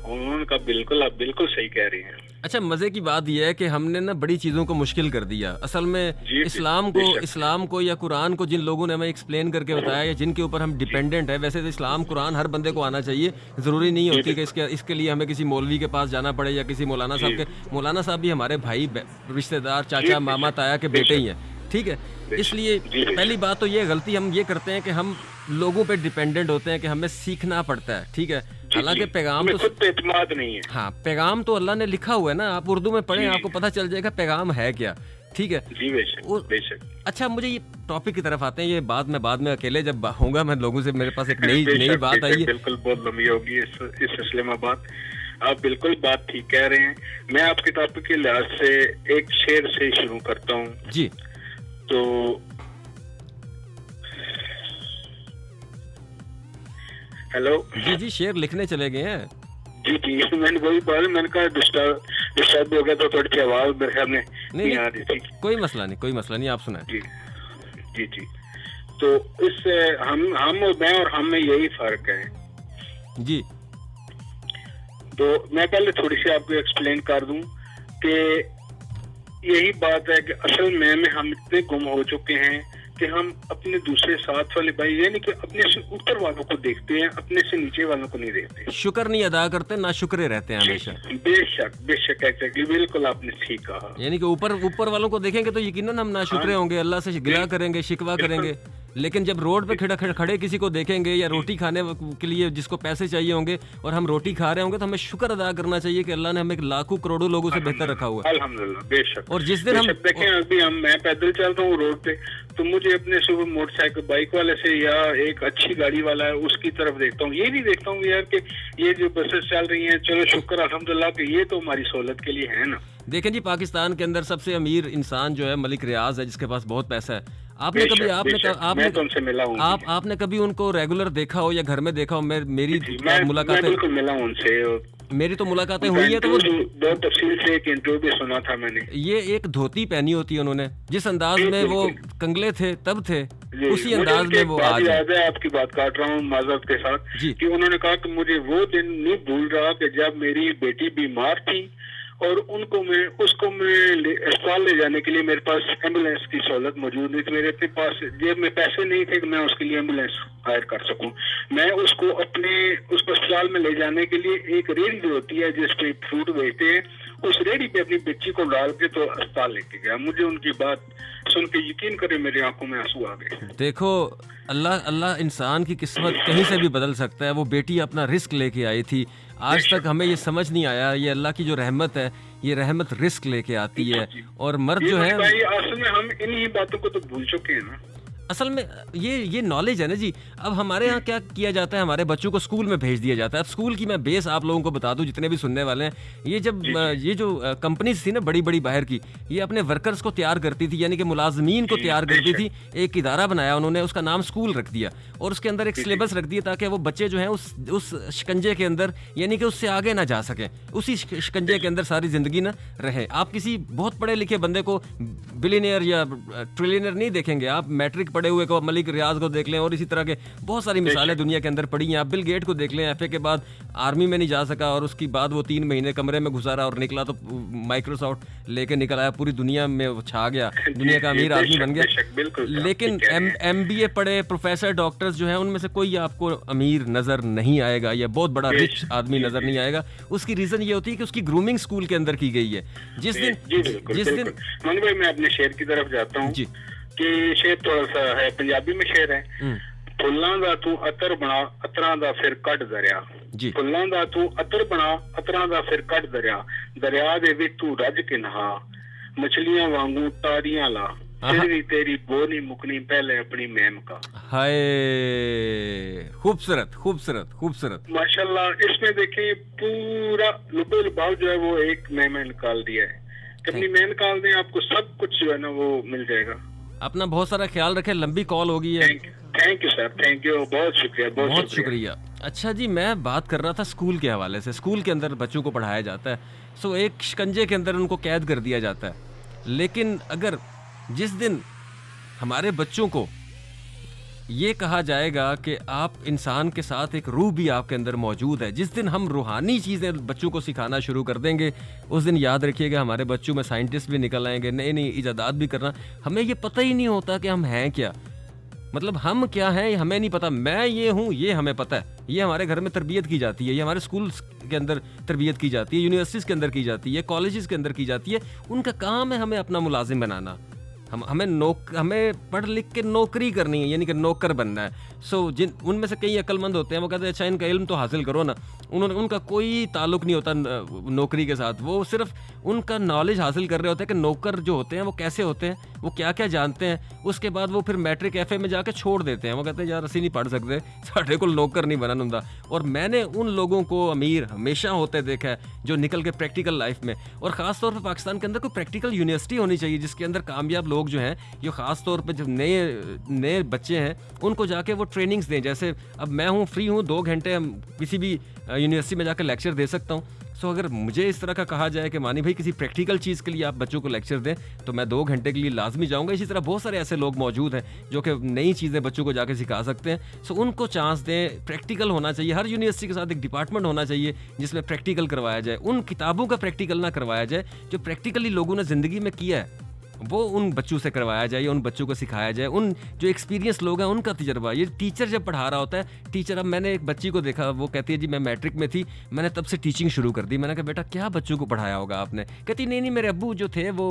उन्होंने कहा बिल्कुल आप बिल्कुल सही कह रही हैं। अच्छा, मजे की बात यह है कि हमने ना बड़ी चीजों को मुश्किल कर दिया। असल में इस्लाम को या कुरान को जिन लोगों ने हमें एक्सप्लेन करके बताया, या जिनके ऊपर हम डिपेंडेंट है, वैसे तो इस्लाम कुरान हर बंदे को आना चाहिए, जरूरी नहीं होती कि इसके लिए हमें किसी मौलवी के पास जाना पड़े या किसी मौलाना साहब के। मौलाना साहब भी हमारे भाई, रिश्तेदार, चाचा, मामा, ताया के बेटे ही हैं, ठीक है। इसलिए पहली बात तो ये गलती हम ये करते हैं कि हम लोगों पे डिपेंडेंट होते हैं कि हमें सीखना पड़ता है, ठीक है। हालांकि पैगाम तो खुद पे एतमाद नहीं है। हाँ, पैगाम तो अल्लाह ने लिखा हुआ है ना, आप उर्दू में पढ़ें आपको पता चल जाएगा पैगाम है क्या, ठीक है जी। बेशक। अच्छा, मुझे ये टॉपिक की तरफ आते हैं। ये बाद में अकेले जब होगा मैं लोगों से, मेरे पास एक नई बात आई है, बिल्कुल बहुत लंबी होगी इस सिलसिले में बात। आप बिल्कुल बात ठीक कह रहे हैं। मैं आपके टॉपिक के लिहाज से एक शेर से शुरू करता हूँ जी। तो हेलो जी, शेर लिखने चले गए हैं। जी, मैंने वही बात, मैंने कहा डिस्टर्ब हो गया तो थोड़ी सी आवाज मेरे ख्याल में नहीं आ रही थी। कोई मसला नहीं, आप सुनाएं। जी। तो इस हम में यही फर्क है जी। तो मैं पहले थोड़ी सी आपको एक्सप्लेन कर दूं कि यही बात है कि असल में हम इतने गुम हो चुके हैं कि हम अपने दूसरे साथ वाले भाई, यानी कि अपने से ऊपर वालों को देखते हैं, अपने से नीचे वालों को नहीं देखते, शुक्र नहीं अदा करते, ना शुक्रे रहते हैं हमेशा। बेशक एग्जैक्टली, बिल्कुल आपने ठीक कहा। यानी कि ऊपर वालों को देखेंगे तो यकीनन हम ना शुक्रे होंगे, अल्लाह से गिला करेंगे, शिकवा करेंगे। लेकिन जब रोड पे खड़े किसी को देखेंगे या रोटी खाने के लिए जिसको पैसे चाहिए होंगे और हम रोटी खा रहे होंगे, तो हमें शुक्र अदा करना चाहिए कि अल्लाह ने हमें लाखों करोड़ों लोगों से बेहतर रखा हुआ है। अल्हम्दुलिल्लाह, बेशक। और जिस दिन हम देखें, अभी मैं पैदल चलता हूँ रोड पे, तो मुझे अपने सुबह मोटरसाइकिल बाइक वाले से या एक अच्छी गाड़ी वाला है उसकी तरफ देखता हूँ, ये नहीं देखता हूँ यार कि ये जो बसेस चल रही हैं, चलो शुक्र अल्हम्दुलिल्लाह कि ये तो हमारी सहूलत के लिए है ना। देखें जी, पाकिस्तान के अंदर सबसे अमीर इंसान जो है मलिक रियाज है, जिसके पास बहुत पैसा है। आपने कभी मैं तो उनसे मिला हूँ। आपने कभी उनको रेगुलर देखा हो या घर में देखा हो? मेरी मुलाकातें, मैं बिल्कुल मिला हूँ उनसे, मेरी तो मुलाकातें हुई है, तो वो बहुत तफसील से एक इंटरव्यू भी सुना था मैंने। ये एक धोती पहनी होती है उन्होंने, जिस अंदाज में वो कंगले थे तब थे, उसी अंदाज में वो आज याद है। आपकी बात काट रहा हूँ माजरत के साथ कि उन्होंने कहा कि मुझे वो दिन नहीं भूल रहा कि जब मेरी बेटी बीमार थी और उसको मैं अस्पताल ले जाने के लिए मेरे पास एम्बुलेंस की सहूलत मौजूद नहीं थी, मेरे पास जेब में पैसे नहीं थे कि मैं उसके लिए एम्बुलेंस हायर कर सकूं। मैं उसको अस्पताल में ले जाने के लिए एक रेहड़ी जो होती है जिस पे फ्रूट बेचते हैं, उस रेहड़ी पे अपनी बच्ची को डाल के तो अस्पताल लेके गया। मुझे उनकी बात सुन के यकीन करे मेरी आंखों में आंसू आ गए। देखो, अल्लाह इंसान की किस्मत कहीं से भी बदल सकता है। वो बेटी अपना रिस्क लेके आई थी, आज तक हमें ये समझ नहीं आया, ये अल्लाह की जो रहमत है, ये रहमत रिस्क लेके आती है। और मर्द जो है, असल में हम इन्हीं बातों को तो भूल चुके हैं ना। असल में ये नॉलेज है ना जी। अब हमारे यहाँ क्या किया जाता है, हमारे बच्चों को स्कूल में भेज दिया जाता है। अब स्कूल की मैं बेस आप लोगों को बता दूं, जितने भी सुनने वाले हैं, ये जो कंपनीज थी ना बड़ी बड़ी बाहर की, ये अपने वर्कर्स को तैयार करती थी, यानी कि मुलाजमीन को तैयार करती थी। एक इदारा बनाया उन्होंने, उसका नाम स्कूल रख दिया और उसके अंदर एक सिलेबस रख दिया ताकि वो बच्चे जो हैं उस शिकंजे के अंदर, यानी कि उससे आगे ना जा सकें, उसी शिकंजे के अंदर सारी जिंदगी ना रहे। आप किसी बहुत पढ़े लिखे बंदे को बिलियनियर या ट्रिलियनियर नहीं देखेंगे, आप मैट्रिक पढ़े हुए को, मलिक रियाज को देख लें, और इसी तरह के बहुत सारी मिसालें दुनिया के अंदर पड़ी हैं। आप बिल गेट को देख लें, एफए के बाद आर्मी में नहीं जा सका और उसके बाद वो 3 महीने कमरे में गुजारा और निकला तो माइक्रोसॉफ्ट लेके निकल आया, पूरी दुनिया में वो छा गया, दुनिया का अमीर आदमी बन गया। लेकिन MBA पढ़े प्रोफेसर डॉक्टर्स जो हैं, उनमें से कोई आपको अमीर नजर नहीं आएगा या बहुत बड़ा रिच आदमी नजर नहीं आएगा। उसकी रीजन ये होती है कि उसकी ग्रूमिंग स्कूल के अंदर की गई है। जिस दिन मनु भाई, मैं अपने शेर की तरफ जाता हूँ कि शेर थोड़ा सा है, पंजाबी में शेर है। फुल्लां दा तू अतर बना, अतरां दा फिर कट दरिया। फुल्लां दा तू अतर बना, अतरां दा फिर कट दरिया। दरिया दे विच तू रज के नहा, मछलियां वांगू तारियां ला। फिर भी तेरी बो नहीं मुकनी पहले अपनी मैम का। हाय, खूबसूरत खूबसूरत खूबसूरत, माशाल्लाह। इसमें देखिए पूरा लुबे लुबाव जो है वो एक मैम निकाल दिया है कि अपनी मैम निकाल दें, आपको सब कुछ जो है ना वो मिल जाएगा। अपना बहुत सारा ख्याल रखें, लंबी कॉल होगी है। Thank you sir, thank you, बहुत शुक्रिया, बहुत शुक्रिया। अच्छा जी, मैं बात कर रहा था स्कूल के हवाले से। स्कूल के अंदर बच्चों को पढ़ाया जाता है, सो एक शिकंजे के अंदर उनको कैद कर दिया जाता है। लेकिन अगर जिस दिन हमारे बच्चों को ये कहा जाएगा कि आप इंसान के साथ एक रूह भी आपके अंदर मौजूद है, जिस दिन हम रूहानी चीज़ें बच्चों को सिखाना शुरू कर देंगे, उस दिन याद रखिएगा हमारे बच्चों में साइंटिस्ट भी निकल आएंगे, नई नई इजादात भी करना। हमें ये पता ही नहीं होता कि हम हैं क्या, मतलब हम क्या हैं हमें नहीं पता। मैं ये हूँ ये हमें पता है, ये हमारे घर में तरबियत की जाती है, ये हमारे स्कूल के अंदर तरबियत की जाती है, यूनिवर्सिटीज़ के अंदर की जाती है, कॉलेजेस के अंदर की जाती है। उनका काम है हमें अपना मुलाजिम बनाना, हमें पढ़ लिख के नौकरी करनी है, यानी कि नौकर बनना है। जिन उनमें से कई अक्लमंद होते हैं, वो कहते हैं अच्छा इनका इल्म तो हासिल करो ना, उनका कोई ताल्लुक नहीं होता नौकरी के साथ। वो सिर्फ उनका नॉलेज हासिल कर रहे होते हैं कि नौकर जो होते हैं वो कैसे होते हैं, वो क्या क्या जानते हैं। उसके बाद वो फिर मैट्रिक FA में जाके छोड़ देते हैं, वो कहते हैं यार असी नहीं पढ़ सकते, साढ़े को नौकर नहीं बनना हुंदा। और मैंने उन लोगों को अमीर हमेशा होते देखा है जो निकल के प्रैक्टिकल लाइफ में, और ख़ास तौर पर पाकिस्तान के अंदर कोई प्रैक्टिकल यूनिवर्सिटी होनी चाहिए जिसके अंदर कामयाब लोग जो हैं, जो ख़ास तौर पर जो नए बच्चे हैं, उनको जाके वो ट्रेनिंग्स दें। जैसे अब मैं हूँ, फ्री हूँ, 2 घंटे किसी भी यूनिवर्सिटी में जाकर लेक्चर दे सकता हूँ। अगर मुझे इस तरह का कहा जाए कि मानी भाई किसी प्रैक्टिकल चीज़ के लिए आप बच्चों को लेक्चर दें, तो मैं 2 घंटे के लिए लाजमी जाऊँगा। इसी तरह बहुत सारे ऐसे लोग मौजूद हैं जो कि नई चीज़ें बच्चों को जाके सिखा सकते हैं। उनको चांस दें, प्रैक्टिकल होना चाहिए। हर यूनिवर्सिटी के साथ एक डिपार्टमेंट होना चाहिए जिसमें प्रैक्टिकल करवाया जाए। उन किताबों का प्रैक्टिकल ना करवाया जाए जो प्रैक्टिकली लोगों ने ज़िंदगी में किया है। वो उन बच्चों से करवाया जाए, उन बच्चों को सिखाया जाए, उन जो एक्सपीरियंस लोग हैं उनका तजर्बा। ये टीचर जब पढ़ा रहा होता है, टीचर, अब मैंने एक बच्ची को देखा, वो कहती है जी मैं मैट्रिक में थी, मैंने तब से टीचिंग शुरू कर दी। मैंने कहा बेटा क्या बच्चों को पढ़ाया होगा आपने? कहती नहीं मेरे अब्बू जो थे वो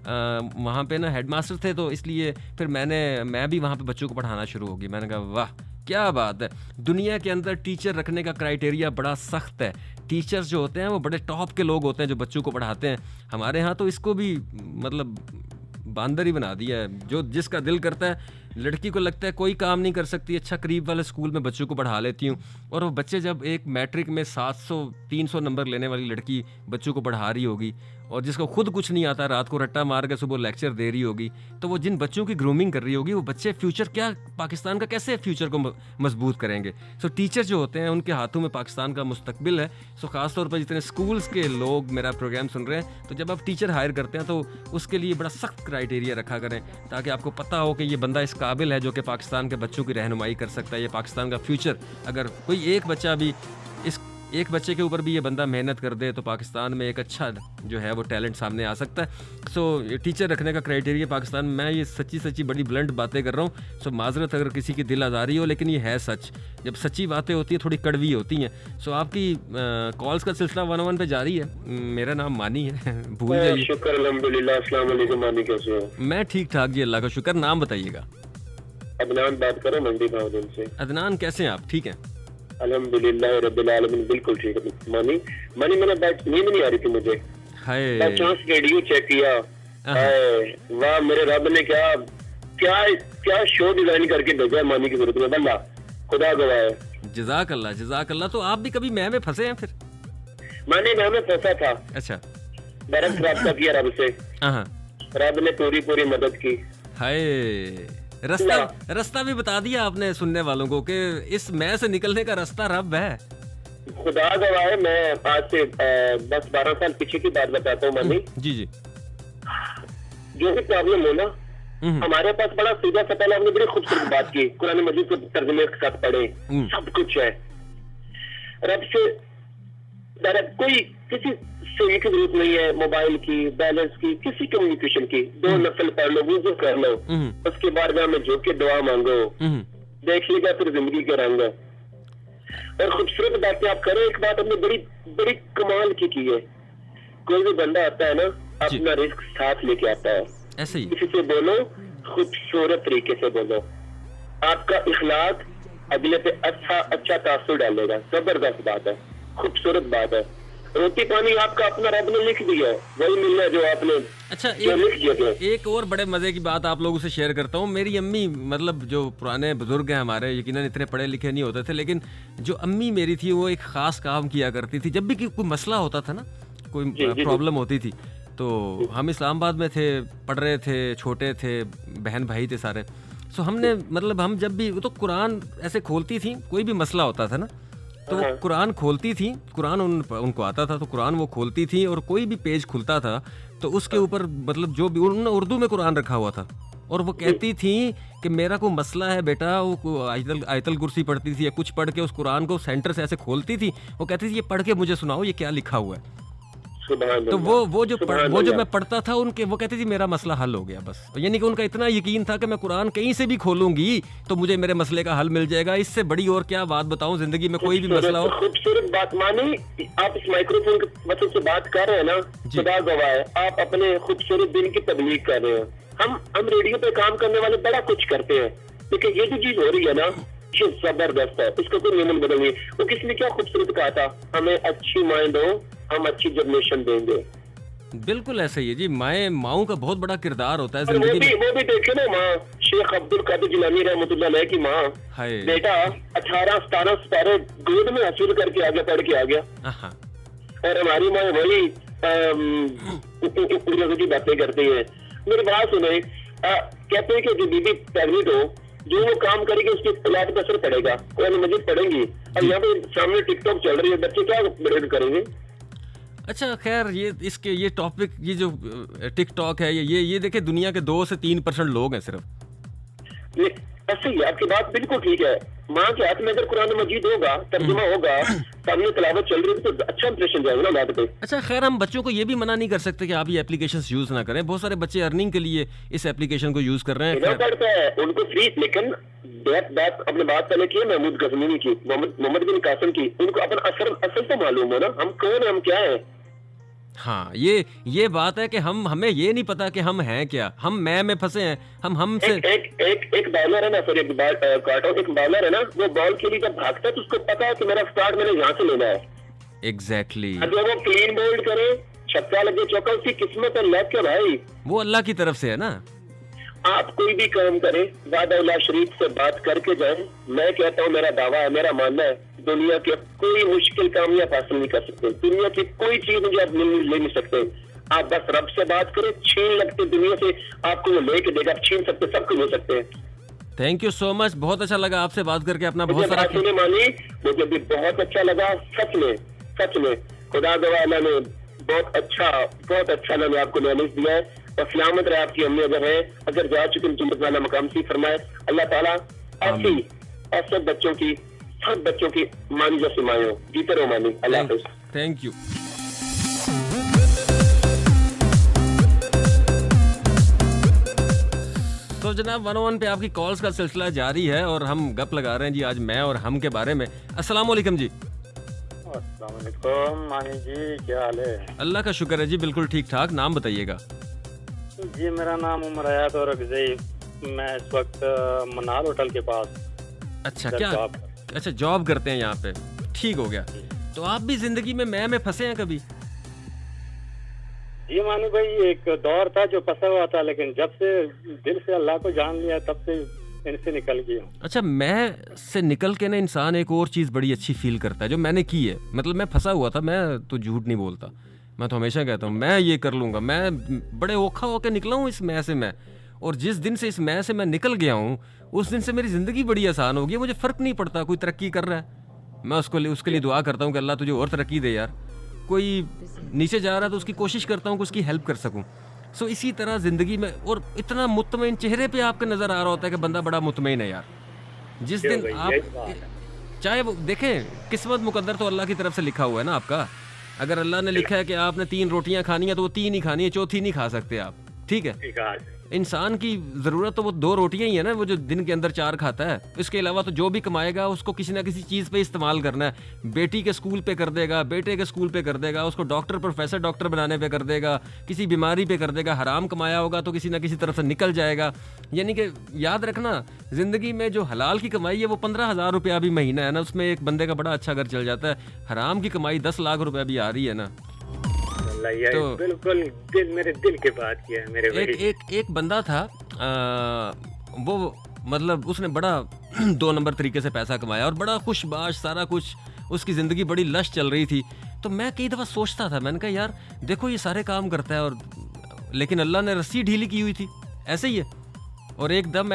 वहाँ पे ना हेडमास्टर थे, तो इसलिए फिर मैं भी वहाँ पे बच्चों को पढ़ाना शुरू होगी। मैंने कहा वाह क्या बात है। दुनिया के अंदर टीचर रखने का क्राइटेरिया बड़ा सख्त है। टीचर्स जो होते हैं वो बड़े टॉप के लोग होते हैं जो बच्चों को पढ़ाते हैं। हमारे यहाँ तो इसको भी मतलब बांदर ही बना दिया है। जो जिसका दिल करता है, लड़की को लगता है कोई काम नहीं कर सकती, अच्छा करीब वाले स्कूल में बच्चों को पढ़ा लेती हूँ। और वो बच्चे जब एक मैट्रिक में 700-300 नंबर लेने वाली लड़की बच्चों को पढ़ा रही होगी और जिसको खुद कुछ नहीं आता, रात को रट्टा मार के सुबह लेक्चर दे रही होगी, तो वो जिन बच्चों की ग्रूमिंग कर रही होगी वो बच्चे फ्यूचर क्या, पाकिस्तान का कैसे फ्यूचर को मजबूत करेंगे। सो टीचर जो होते हैं उनके हाथों में पाकिस्तान का मुस्तकबिल है। सो ख़ासतौर पर जितने स्कूल्स के लोग मेरा प्रोग्राम सुन रहे हैं, तो जब आप टीचर हायर करते हैं तो उसके लिए बड़ा सख्त क्राइटेरिया रखा करें, ताकि आपको पता हो कि ये बंदा इस काबिल है जो कि पाकिस्तान के बच्चों की रहनुमाई कर सकता है। ये पाकिस्तान का फ्यूचर, अगर कोई एक बच्चा भी एक बच्चे के ऊपर भी ये बंदा मेहनत कर दे तो पाकिस्तान में एक अच्छा जो है वो टैलेंट सामने आ सकता है। सो टीचर रखने का क्राइटेरिया पाकिस्तान में, मैं ये सच्ची बड़ी ब्लंट बातें कर रहा हूँ। सो माजरत अगर किसी की दिल आज़ारी हो, लेकिन ये है सच। जब सच्ची बातें होती हैं थोड़ी कड़वी होती हैं। सो आपकी कॉल्स का सिलसिला 101 पे जारी है। मेरा नाम मानी है, भूल जाइए। शुक्र अल्हम्दुलिल्लाह। अस्सलाम वालेकुम मानी, कैसे हो? मैं ठीक ठाक जी, अल्लाह का शुक्र। नाम बताइएगा। अदनान बात करो मंडी भावदिन से। अदनान कैसे हैं आप? ठीक हैं अल्हम्दुलिल्लाह रब्बिल आलमीन, बिल्कुल ठीक है। मानी मैंने नींद नहीं आ रही थी मुझे, हाय चांस रेडियो चेक किया, वाह मेरे रब ने क्या क्या क्या शो डिजाइन करके भेजा है मानी की जरूरत में, बल्ला खुदा गवाह है। जज़ाक अल्लाह। तो आप भी कभी मैं में फंसे हैं फिर? मैं में फंसा था। अच्छा, डायरेक्ट रास्ता किया रब से, हाँ, रब ने पूरी मदद की। हाय, रास्ता भी बता दिया आपने सुनने वालों को कि इस मैं से निकलने का रास्ता रब है। खुदा गवाह है। मैं आज से 10-12 साल पीछे की बात बताता हूँ मानी। जी जो भी प्रॉब्लम हो ना, हमारे पास बड़ा सीधा सा, पहले हमने बड़ी खूबसूरत बात की, कुरान मजीद को तर्जुमे के साथ पढ़े, सब कुछ है। रब से डायरेक्ट कोई किसी से की जरूरत नहीं है, मोबाइल की, बैलेंस की, किसी कम्युनिकेशन की। 2 नफल पढ़ लो, वुज़ू कर लो, उसके बाद में झुक के दुआ मांगो, देख लेगा फिर जिंदगी के रंग। और खूबसूरत बातें आप करो। एक बात हमने बड़ी कमाल की है, कोई भी बंदा आता है ना, अपना रिस्क साथ लेके आता है। ऐसे ही किसी से बोलो, खूबसूरत तरीके से बोलो, आपका इखलाक अगले पे अच्छा तासुर डालेगा। जबरदस्त बात है, खूबसूरत बात है। रोटी पानी आपका अपना रब ने लिख दिया है, वही मिलना है जो आपने अच्छा लिख दिया। एक और बड़े मजे की बात आप लोगों से शेयर करता हूँ। मेरी अम्मी, मतलब जो पुराने बुजुर्ग हैं हमारे, यकीनन इतने पढ़े लिखे नहीं होते थे, लेकिन जो अम्मी मेरी थी वो एक खास काम किया करती थी। जब भी कोई मसला होता था ना, कोई प्रॉब्लम होती थी, तो हम इस्लामाबाद में थे, पढ़ रहे थे, छोटे थे, बहन भाई थे सारे। सो हमने मतलब हम जब भी तो कुरान ऐसे खोलती थी, कोई भी मसला होता था ना तो वो कुरान खोलती थी, कुरान उनको आता था तो कुरान वो खोलती थी, और कोई भी पेज खुलता था तो उसके ऊपर मतलब जो भी उन्होंने उर्दू में कुरान रखा हुआ था, और वो कहती थी कि मेरा कोई मसला है बेटा, वो आयतल कुर्सी पढ़ती थी या कुछ पढ़ के उस कुरान को सेंटर से ऐसे खोलती थी, वो कहती थी ये पढ़ के मुझे सुनाओ ये क्या लिखा हुआ है। तो वो जो मैं पढ़ता था उनके, वो कहती थी मेरा मसला हल हो गया बस। यानी कि उनका इतना यकीन था कि मैं कुरान कहीं से भी खोलूंगी तो मुझे मेरे मसले का हल मिल जाएगा। इससे बड़ी और क्या बात बताऊं, जिंदगी में कोई भी मसला हो। खूबसूरत बात मानी, आप इस माइक्रोफोन के मतलब से बात कर रहे हैं ना, खुदा गवाह है, आप अपने खूबसूरत दिन की तबलीग कर रहे हैं। हम रेडियो पे काम करने वाले बड़ा कुछ करते हैं, लेकिन ये जो चीज हो रही है ना, ये जबरदस्त है, इसका कोई नियम बदल नहीं। वो किसने क्या खूबसूरत कहा था, हमें अच्छी माइंड हो, हम अच्छी जनरेशन देंगे। बिल्कुल ऐसा ही है जी। माओं का बहुत बड़ा किरदार होता है जिंदगी में। वो भी देखे ना, माँ शेख अब्दुल कादिर जिलानी रहमतुल्लाह अलैह की माँ, बेटा 18-17 सितारे गोद में हासिल करके आ गया, पढ़ के आ गया। और हमारी माँ वही की बातें करती है। मेरी बात सुने, कहते हैं कि जो बीबी प्रेगनेंट हो, जो वो काम करेगी उसकी औलाद पर असर पड़ेगा, कुरान मजीद पढ़ेंगी। और यहाँ पे सामने टिकटॉक चल रही है, बच्चे क्या ग्रेड करेंगे। अच्छा खैर, ये टॉपिक, ये जो टिकटॉक है, ये देखे दुनिया के 2 से 3% लोग हैं सिर्फ। ऐसे ही आपकी बात बिल्कुल ठीक है। माँ के हाथ में अगर कुरान मजीद होगा, तर्जुमा होगा, सामने तिलावत चल रही है तो अच्छा इंप्रेशन जाएगा ना बात पे। अच्छा खैर, हम बच्चों को ये भी मना नहीं कर सकते कि आप ये एप्लीकेशंस यूज ना करें। बहुत सारे बच्चे अर्निंग के लिए इस एप्लीकेशन को यूज कर रहे हैं। देना पड़ता है उनको फ्री, लेकिन बात अपने बात पहले की है महमूद गजनवी की, मोहम्मद बिन कासिम की, उनको अपन असल तो मालूम है ना, हम कौन है, हम क्या है। हाँ, ये बात है कि हमें ये नहीं पता कि हम हैं क्या, हम मैं में फंसे हैं। हमसे एक बॉलर है ना, सॉरी एक बॉलर है ना, वो बॉल के लिए जब भागता है तो उसको पता है कि मेरा स्टार्ट मैंने यहाँ से लेना है। एग्जैक्टली। अगर वो क्लीन बोल्ड करे, छक्का लगे, चौका, उसकी किस्मत है, लक है भाई, वो अल्लाह की तरफ से है ना। आप कोई भी काम करें, वादा शरीफ से बात करके जाएं। मैं कहता हूँ, मेरा दावा है, मेरा मानना है, दुनिया के कोई मुश्किल कामयाब हासिल नहीं कर सकते। दुनिया की कोई चीज मुझे आप ले नहीं सकते। आप बस रब से बात करें, छीन लगते दुनिया से आपको वो लेके देगा, आप छीन सकते, सब कुछ ले सकते हैं। थैंक यू सो मच, बहुत अच्छा लगा आपसे बात करके। अपना बहुत सारा मुझे मानी, मुझे भी बहुत अच्छा लगा, सच में खुदा गवाह ने बहुत अच्छा मैंने आपको नॉलेज दिया है। और सलामत रहे आपकी अम्मी अगर जा चुके जन्नत वाला मकाम सी फरमाए अल्लाह ताला। ऐसे बच्चों की, सब बच्चों की मानी जैसी माए हो, जीते रहो मानी। अल्लाह हाफिज। Thank you. तो जनाब 101 पे आपकी कॉल्स का सिलसिला जारी है और हम गप लगा रहे हैं जी आज मैं और हम के बारे में। अस्सलाम वालेकुम जी। अस्सलाम वालेकुम मानी जी, क्या हाल है? अल्लाह का शुक्र है जी, बिल्कुल ठीक ठाक। नाम बताइएगा जी। मेरा नाम उमर हयात और अगज़ई, मैं इस वक्त मनाल होटल के पास। अच्छा, क्या अच्छा जॉब करते हैं यहाँ पे? ठीक हो गया। तो आप भी जिंदगी में मैं फंसे हैं कभी? जी मानी भाई, एक दौर था जो फंसा हुआ था, लेकिन जब से दिल से अल्लाह को जान लिया तब से इनसे निकल गया। अच्छा, मैं से निकल के ना इंसान एक और चीज़ बड़ी अच्छी फील करता है जो मैंने की है। मतलब मैं फंसा हुआ था, मैं तो झूठ नहीं बोलता, मैं तो हमेशा कहता हूँ मैं ये कर लूँगा। मैं बड़े औखा होकर निकला हूँ इस मैं से मैं, और जिस दिन से इस मैं से मैं निकल गया हूँ उस दिन से मेरी ज़िंदगी बड़ी आसान हो गई। मुझे फ़र्क नहीं पड़ता कोई तरक्की कर रहा है, मैं उसके लिए दुआ करता हूँ कि अल्लाह तुझे और तरक्की दे यार। कोई नीचे जा रहा है तो उसकी कोशिश करता हूँ कि उसकी हेल्प कर सकूँ। सो इसी तरह ज़िंदगी में, और इतना मुतमईन चेहरे पे आपका नज़र आ रहा होता है कि बंदा बड़ा मुतमईन है यार। जिस दिन आप चाहे वो देखें, किस्मत मुकद्दर तो अल्लाह की तरफ से लिखा हुआ है ना आपका। अगर अल्लाह ने लिखा है कि आपने 3 रोटियां खानी है तो वो 3 ही खानी है, चौथी नहीं खा सकते आप, ठीक है। इंसान की ज़रूरत तो वो 2 रोटियां ही है ना, वो जो दिन के अंदर 4 खाता है। इसके अलावा तो जो भी कमाएगा उसको किसी ना किसी चीज़ पे इस्तेमाल करना है। बेटी के स्कूल पे कर देगा, बेटे के स्कूल पे कर देगा, उसको डॉक्टर प्रोफेसर डॉक्टर बनाने पे कर देगा, किसी बीमारी पे कर देगा। हराम कमाया होगा तो किसी ना किसी तरफ से निकल जाएगा। यानी कि याद रखना, ज़िंदगी में जो हलाल की कमाई है वो 15,000 रुपया भी महीना है ना, उसमें एक बंदे का बड़ा अच्छा घर चल जाता है। हराम की कमाई 10 लाख रुपया भी आ रही है ना। तो बिल्कुल मेरे दिल की बात किया है मेरे भाई। एक बंदा था, वो मतलब उसने बड़ा 2 नंबर तरीके से पैसा कमाया और बड़ा खुशबाश, सारा कुछ उसकी ज़िंदगी बड़ी लश चल रही थी। तो मैं कई दफ़ा सोचता था, मैंने कहा यार देखो ये सारे काम करता है और लेकिन अल्लाह ने रस्सी ढीली की हुई थी, ऐसे ही है। और एकदम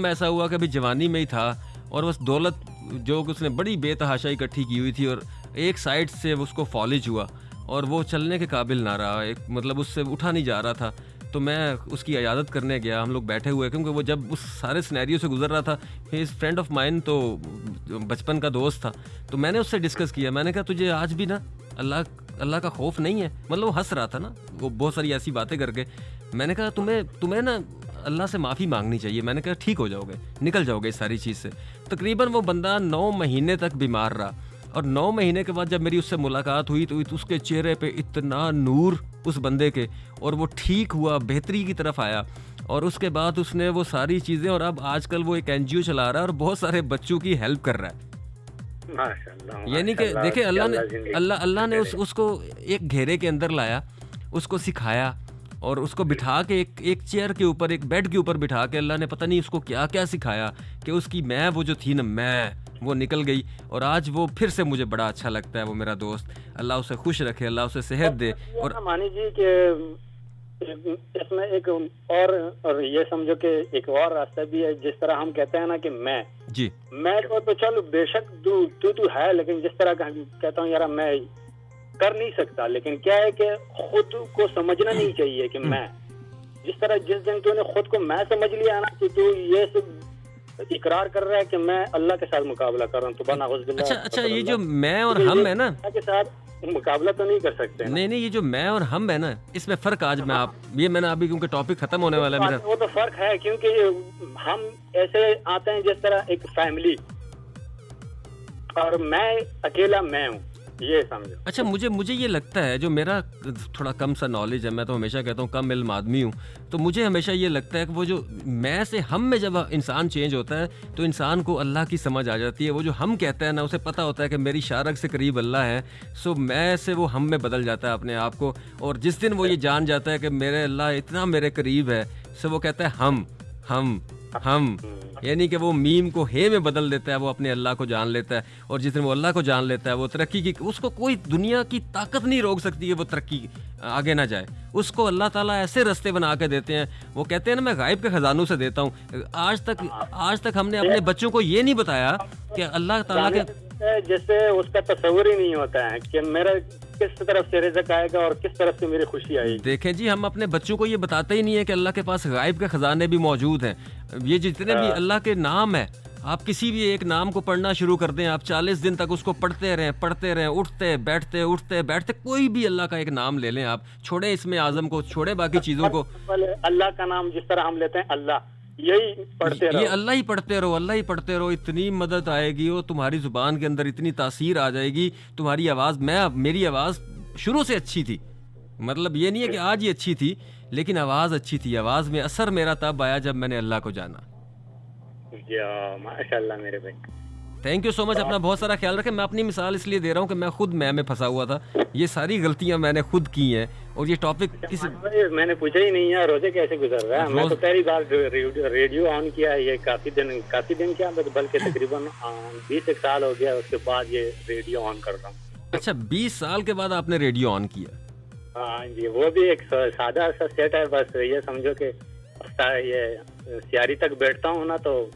ऐसा हुआ कि अभी जवानी में ही था और बस दौलत जो उसने बड़ी बेतहाशा इकट्ठी की हुई थी और एक साइड से उसको फॉलिज हुआ और वो चलने के काबिल ना रहा, एक मतलब उससे उठा नहीं जा रहा था। तो मैं उसकी इयादत करने गया, हम लोग बैठे हुए, क्योंकि वो जब उस सारे सिनेरियो से गुजर रहा था, हिज फ्रेंड ऑफ माइन, तो बचपन का दोस्त था। तो मैंने उससे डिस्कस किया, मैंने कहा तुझे आज भी ना अल्लाह का खौफ नहीं है? मतलब वो हंस रहा था ना, वो बहुत सारी ऐसी बातें करके। मैंने कहा तुम्हें ना अल्लाह से माफ़ी मांगनी चाहिए। मैंने कहा ठीक हो जाओगे, निकल जाओगे इस सारी चीज़ से। तकरीबन वो बंदा 9 महीने तक बीमार रहा और 9 महीने के बाद जब मेरी उससे मुलाकात हुई तो उसके चेहरे पे इतना नूर उस बंदे के, और वो ठीक हुआ, बेहतरी की तरफ आया। और उसके बाद उसने वो सारी चीज़ें, और अब आजकल वो एक NGO चला रहा है और बहुत सारे बच्चों की हेल्प कर रहा है। यानी कि देखे अल्लाह ने उसको एक घेरे के अंदर लाया, उसको सिखाया और उसको बिठा के एक चेयर के ऊपर, एक बेड के ऊपर बिठा के अल्लाह ने पता नहीं उसको क्या क्या सिखाया कि उसकी मैं वो जो थी ना मैं, वो निकल गई। और आज वो फिर से मुझे बड़ा अच्छा लगता है, वो मेरा दोस्त। अल्लाह उसे खुश रखे, अल्लाह उसे सेहत दे। और मानी जी कि इसमें एक और ये समझो कि एक और रास्ता भी है। जिस तरह हम कहते हैं ना कि मैं तो चलो बेशक तू है, लेकिन जिस तरह कहता हूँ यार मैं कर नहीं सकता, लेकिन क्या है कि खुद को समझना नहीं चाहिए कि मैं, जिस दिन तूने खुद को मैं समझ लिया ना कि तू ये सब इकरार कर रहा है कि मैं अल्लाह के साथ मुकाबला कर रहा हूँ, तो अच्छा, ये जो मैं और हम है ना, अल्लाह के साथ मुकाबला तो नहीं कर सकते ना? नहीं, ये जो मैं और हम है ना, इसमें फर्क आज मैंने अभी, क्योंकि टॉपिक खत्म होने वाला है मेरा। वो तो फर्क है, क्योंकि हम ऐसे आते हैं जिस तरह एक फैमिली, और मैं अकेला मैं हूँ, ये समझो। अच्छा, मुझे ये लगता है, जो मेरा थोड़ा कम सा नॉलेज है, मैं तो हमेशा कहता हूँ कम इल्म आदमी हूँ, तो मुझे हमेशा ये लगता है कि वो जो मैं से हम में जब इंसान चेंज होता है तो इंसान को अल्लाह की समझ आ जाती है। वो जो हम कहता है ना, उसे पता होता है कि मेरी शारक से करीब अल्लाह है, सो मैं से वो हम में बदल जाता है अपने आप को। और जिस दिन वो ये जान जाता है कि मेरे अल्लाह इतना मेरे करीब है, सो वो कहता है हम, यानी कि वो मीम को हे में बदल देता है, वो अपने अल्लाह को जान लेता है। और जिस दिन वो अल्लाह को जान लेता है, वो तरक्की की, उसको कोई दुनिया की ताकत नहीं रोक सकती है वो तरक्की आगे ना जाए। उसको अल्लाह ताला ऐसे रास्ते बना के देते हैं। वो कहते हैं ना, मैं गायब के खजानों से देता हूँ। आज तक हमने अपने बच्चों को ये नहीं बताया कि अल्लाह ताला के, जैसे उसका तस्वर ही नहीं होता है कि मेरा किस तरफ से रिज़्क आएगा और किस तरफ से मेरी खुशी आएगी। देखें जी, हम अपने बच्चों को ये बताते ही नहीं है कि अल्लाह के पास गायब के खजाने भी मौजूद हैं। ये जितने भी अल्लाह के नाम है, आप किसी भी एक नाम को पढ़ना शुरू कर दें, आप 40 दिन तक उसको पढ़ते रहें, उठते बैठते, कोई भी अल्लाह का एक नाम ले लें आप, छोड़े इसमें आजम को, छोड़े बाकी चीज़ों को। अल्लाह का नाम जिस तरह हम लेते हैं, अल्लाह, यही पढ़ते रहो, ये अल्लाह ही पढ़ते रहो, इतनी मदद आएगी और तुम्हारी जुबान के अंदर इतनी तासीर आ जाएगी। तुम्हारी आवाज़, मेरी आवाज़ शुरू से अच्छी थी, मतलब ये नहीं है कि आज ही अच्छी थी, लेकिन आवाज़ अच्छी थी। आवाज़ में असर मेरा तब आया जब मैंने अल्लाह को जाना। माशाल्लाह मेरे भाई, थैंक यू सो मच। अपना बहुत सारा ख्याल रखें। मैं अपनी मिसाल इसलिए दे रहा हूँ कि मैं खुद में फंसा हुआ था, ये सारी गलतियाँ मैंने खुद की हैं। और ये टॉपिक मैंने पूछा ही नहीं है, रोजे कैसे गुजर रहा है? मैं तो पहली बार रेडियो ऑन किया है, ये काफी दिन क्या, बल्कि तकरीबन 20 साल हो गया, उसके बाद ये रेडियो ऑन कर रहा हूँ। अच्छा, 20 साल के बाद आपने रेडियो ऑन किया? हाँ जी, वो भी एक सादा सा सेट है, बस ये समझो कि ये सियारी तक बैठता हूँ ना, तो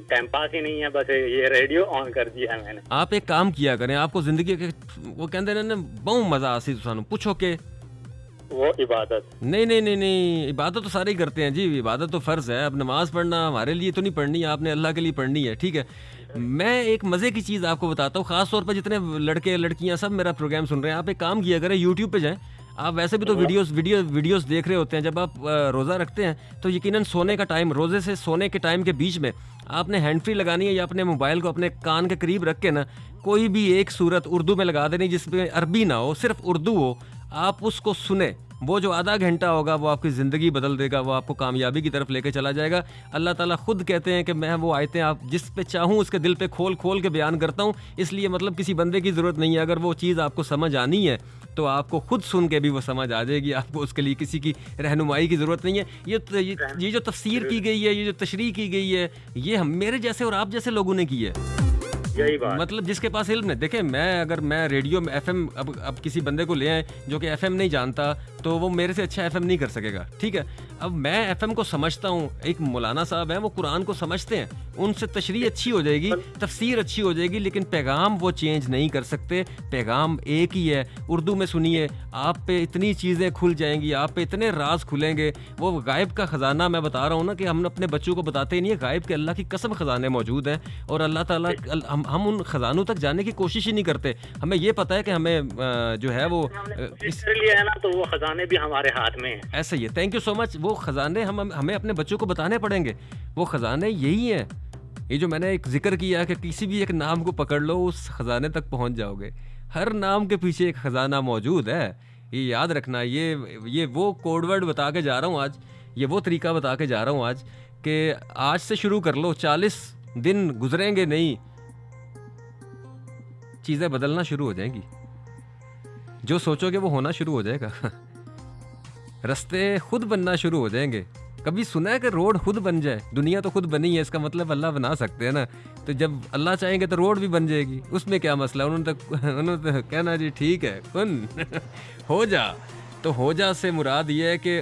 टाइम पास ही नहीं है, बस ये रेडियो ऑन कर दिया है मैंने। आप एक काम किया करें, आपको जिंदगी के वो कहते हैं ना, बहुत मजा आसी तुसानू पूछो के वो इबादत नहीं, इबादत तो सारे ही करते हैं जी, इबादत तो फर्ज है। अब नमाज पढ़ना हमारे लिए तो नहीं पढ़नी है, आपने अल्लाह के लिए पढ़नी है, ठीक है। मैं एक मज़े की चीज़ आपको बताता हूँ, ख़ास तौर पर जितने लड़के लड़कियाँ सब मेरा प्रोग्राम सुन रहे हैं, आप एक काम किया करें, यूट्यूब पे जाएं। आप वैसे भी तो वीडियोस देख रहे होते हैं। जब आप रोज़ा रखते हैं तो यकीनन सोने का टाइम, रोज़े से सोने के टाइम के बीच में आपने हैंड फ्री लगानी है, या अपने मोबाइल को अपने कान के करीब रख के ना, कोई भी एक सूरत उर्दू में लगा देनी जिसमें अरबी ना हो, सिर्फ उर्दू हो, आप उसको सुने। वो जो आधा घंटा होगा वो आपकी ज़िंदगी बदल देगा, वो आपको कामयाबी की तरफ लेके चला जाएगा। अल्लाह ताला खुद कहते हैं कि मैं वो आयतें आप जिस पे चाहूँ उसके दिल पे खोल के बयान करता हूँ। इसलिए मतलब किसी बंदे की ज़रूरत नहीं है, अगर वो चीज़ आपको समझ आनी है तो आपको खुद सुन के भी वो समझ आ जाएगी, आपको उसके लिए किसी की रहनुमाई की ज़रूरत नहीं है। ये जो तफसीर की गई है, ये जो तशरीह की गई है, ये हम मेरे जैसे और आप जैसे लोगों ने की है, यही बात। मतलब जिसके पास इल्म है। देखें, अगर मैं रेडियो में FM, अब किसी बंदे को ले आए जो कि FM नहीं जानता, तो वो मेरे से अच्छा FM नहीं कर सकेगा, ठीक है। अब मैं FM को समझता हूँ, एक मौलाना साहब हैं, वो कुरान को समझते हैं, उनसे तशरीह अच्छी हो जाएगी, तफसीर अच्छी हो जाएगी, लेकिन पैगाम वो चेंज नहीं कर सकते। पैगाम एक ही है। उर्दू में सुनिए, आप पे इतनी चीज़ें खुल जाएंगी, आप पे इतने राज खुलेंगे। वो गायब का ख़जाना मैं बता रहा हूँ ना, कि हम अपने बच्चों को बताते ही नहीं है, गायब के अल्लाह की कसम ख़जाने मौजूद हैं, और अल्लाह ताला हम उन ख़जानों तक जाने की कोशिश ही नहीं करते। हमें ये पता है कि हमें जो है वो लिया है ना, तो वो ख़जाने भी हमारे हाथ में है। ऐसा ही है। Thank you so much. वो ख़जाने हमें अपने बच्चों को बताने पड़ेंगे। वो ख़जाने यही हैं। ये जो मैंने एक जिक्र किया कि किसी भी एक नाम को पकड़ लो, उस ख़जाने तक पहुंच जाओगे। हर नाम के पीछे एक ख़जाना मौजूद है, ये याद रखना। ये वो कोडवर्ड बता के जा रहा हूँ आज, ये वो तरीका बता के जा रहा हूँ आज, कि आज से शुरू कर लो। 40 दिन गुजरेंगे नहीं, चीज़ें बदलना शुरू हो जाएंगी। जो सोचोगे वो होना शुरू हो जाएगा। रास्ते खुद बनना शुरू हो जाएंगे। कभी सुना है कि रोड खुद बन जाए? दुनिया तो खुद बनी है, इसका मतलब अल्लाह बना सकते हैं ना। तो जब अल्लाह चाहेंगे तो रोड भी बन जाएगी, उसमें क्या मसला। उन्होंने तो कहना जी ठीक है कुन हो जा। तो हो जा से मुराद ये है कि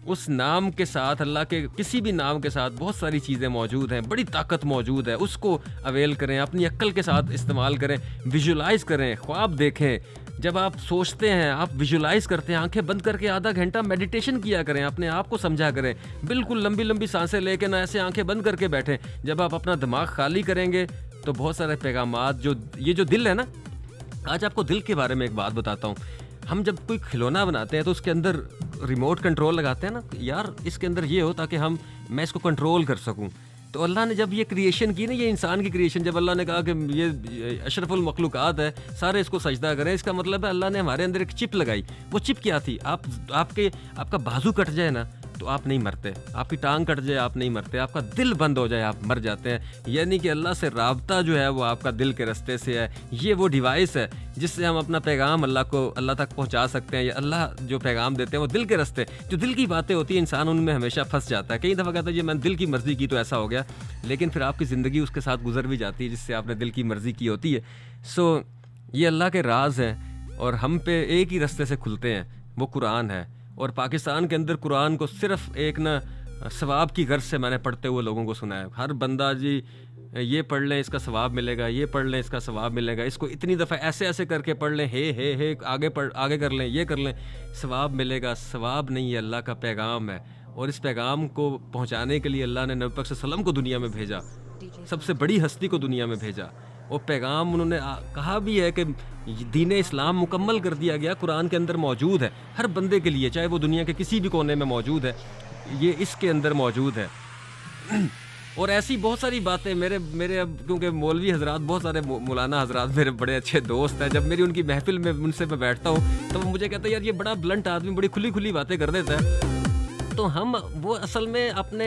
उस नाम के साथ, अल्लाह के किसी भी नाम के साथ बहुत सारी चीज़ें मौजूद हैं, बड़ी ताकत मौजूद है। उसको अवेल करें, अपनी अक्ल के साथ इस्तेमाल करें, विजुलाइज करें, ख्वाब देखें। जब आप सोचते हैं, आप विजुलाइज करते हैं, आंखें बंद करके आधा घंटा मेडिटेशन किया करें, अपने आप को समझा करें, बिल्कुल लंबी लंबी सांसें लेके ना ऐसे आंखें बंद करके बैठें। जब आप अपना दिमाग खाली करेंगे तो बहुत सारे पैगामात जो दिल है ना, आज आपको दिल के बारे में एक बात बताता हूँ। हम जब कोई खिलौना बनाते हैं तो उसके अंदर रिमोट कंट्रोल लगाते हैं ना, यार इसके अंदर ये हो ताकि मैं इसको कंट्रोल कर सकूं। तो अल्लाह ने जब ये क्रिएशन की ना, ये इंसान की क्रिएशन, जब अल्लाह ने कहा कि ये अशरफुल मखलूक़ात है, सारे इसको सजदा करें, इसका मतलब है अल्लाह ने हमारे अंदर एक चिप लगाई। वो चिप क्या थी? आपका बाजू कट जाए ना तो आप नहीं मरते, आपकी टांग कट जाए आप नहीं मरते, आपका दिल बंद हो जाए आप मर जाते हैं। यानी कि अल्लाह से राब्ता जो है वो आपका दिल के रास्ते से है। ये वो डिवाइस है जिससे हम अपना पैगाम अल्लाह तक पहुंचा सकते हैं। या अल्लाह जो पैगाम देते हैं वो दिल के रास्ते, जो दिल की बातें होती हैं, इंसान उनमें हमेशा फंस जाता है। कई दफ़ा कहता है जी मैंने दिल की मर्ज़ी की तो ऐसा हो गया, लेकिन फिर आपकी ज़िंदगी उसके साथ गुजर भी जाती है जिससे आपने दिल की मर्ज़ी की होती है। सो ये अल्लाह के राज हैं और हम पे एक ही रास्ते से खुलते हैं, वो कुरान है। और पाकिस्तान के अंदर कुरान को सिर्फ एक ना सवाब की गर्ज से मैंने पढ़ते हुए लोगों को सुना है। हर बंदा जी ये पढ़ लें इसका सवाब मिलेगा, ये पढ़ लें इसका सवाब मिलेगा, इसको इतनी दफ़ा ऐसे ऐसे करके पढ़ लें, हे आगे कर लें, ये कर लें, सवाब मिलेगा। सवाब नहीं है, अल्लाह का पैगाम है। और इस पैगाम को पहुँचाने के लिए अल्लाह ने नबी पाक सल्लल्लाहु अलैहि वसल्लम को दुनिया में भेजा, सबसे बड़ी हस्ती को दुनिया में भेजा। और पैगाम उन्होंने कहा भी है कि दीन इस्लाम मुकम्मल कर दिया गया, कुरान के अंदर मौजूद है हर बंदे के लिए, चाहे वो दुनिया के किसी भी कोने में मौजूद है, ये इसके अंदर मौजूद है। और ऐसी बहुत सारी बातें मेरे अब क्योंकि मौलवी हजरात, बहुत सारे मौलाना हजरात मेरे बड़े अच्छे दोस्त हैं, जब मेरी उनकी महफिल में उनसे मैं बैठता हूँ तो वो मुझे कहते हैं यार ये बड़ा ब्लंट आदमी, बड़ी खुली खुली बातें कर देता है। तो हम वो असल में अपने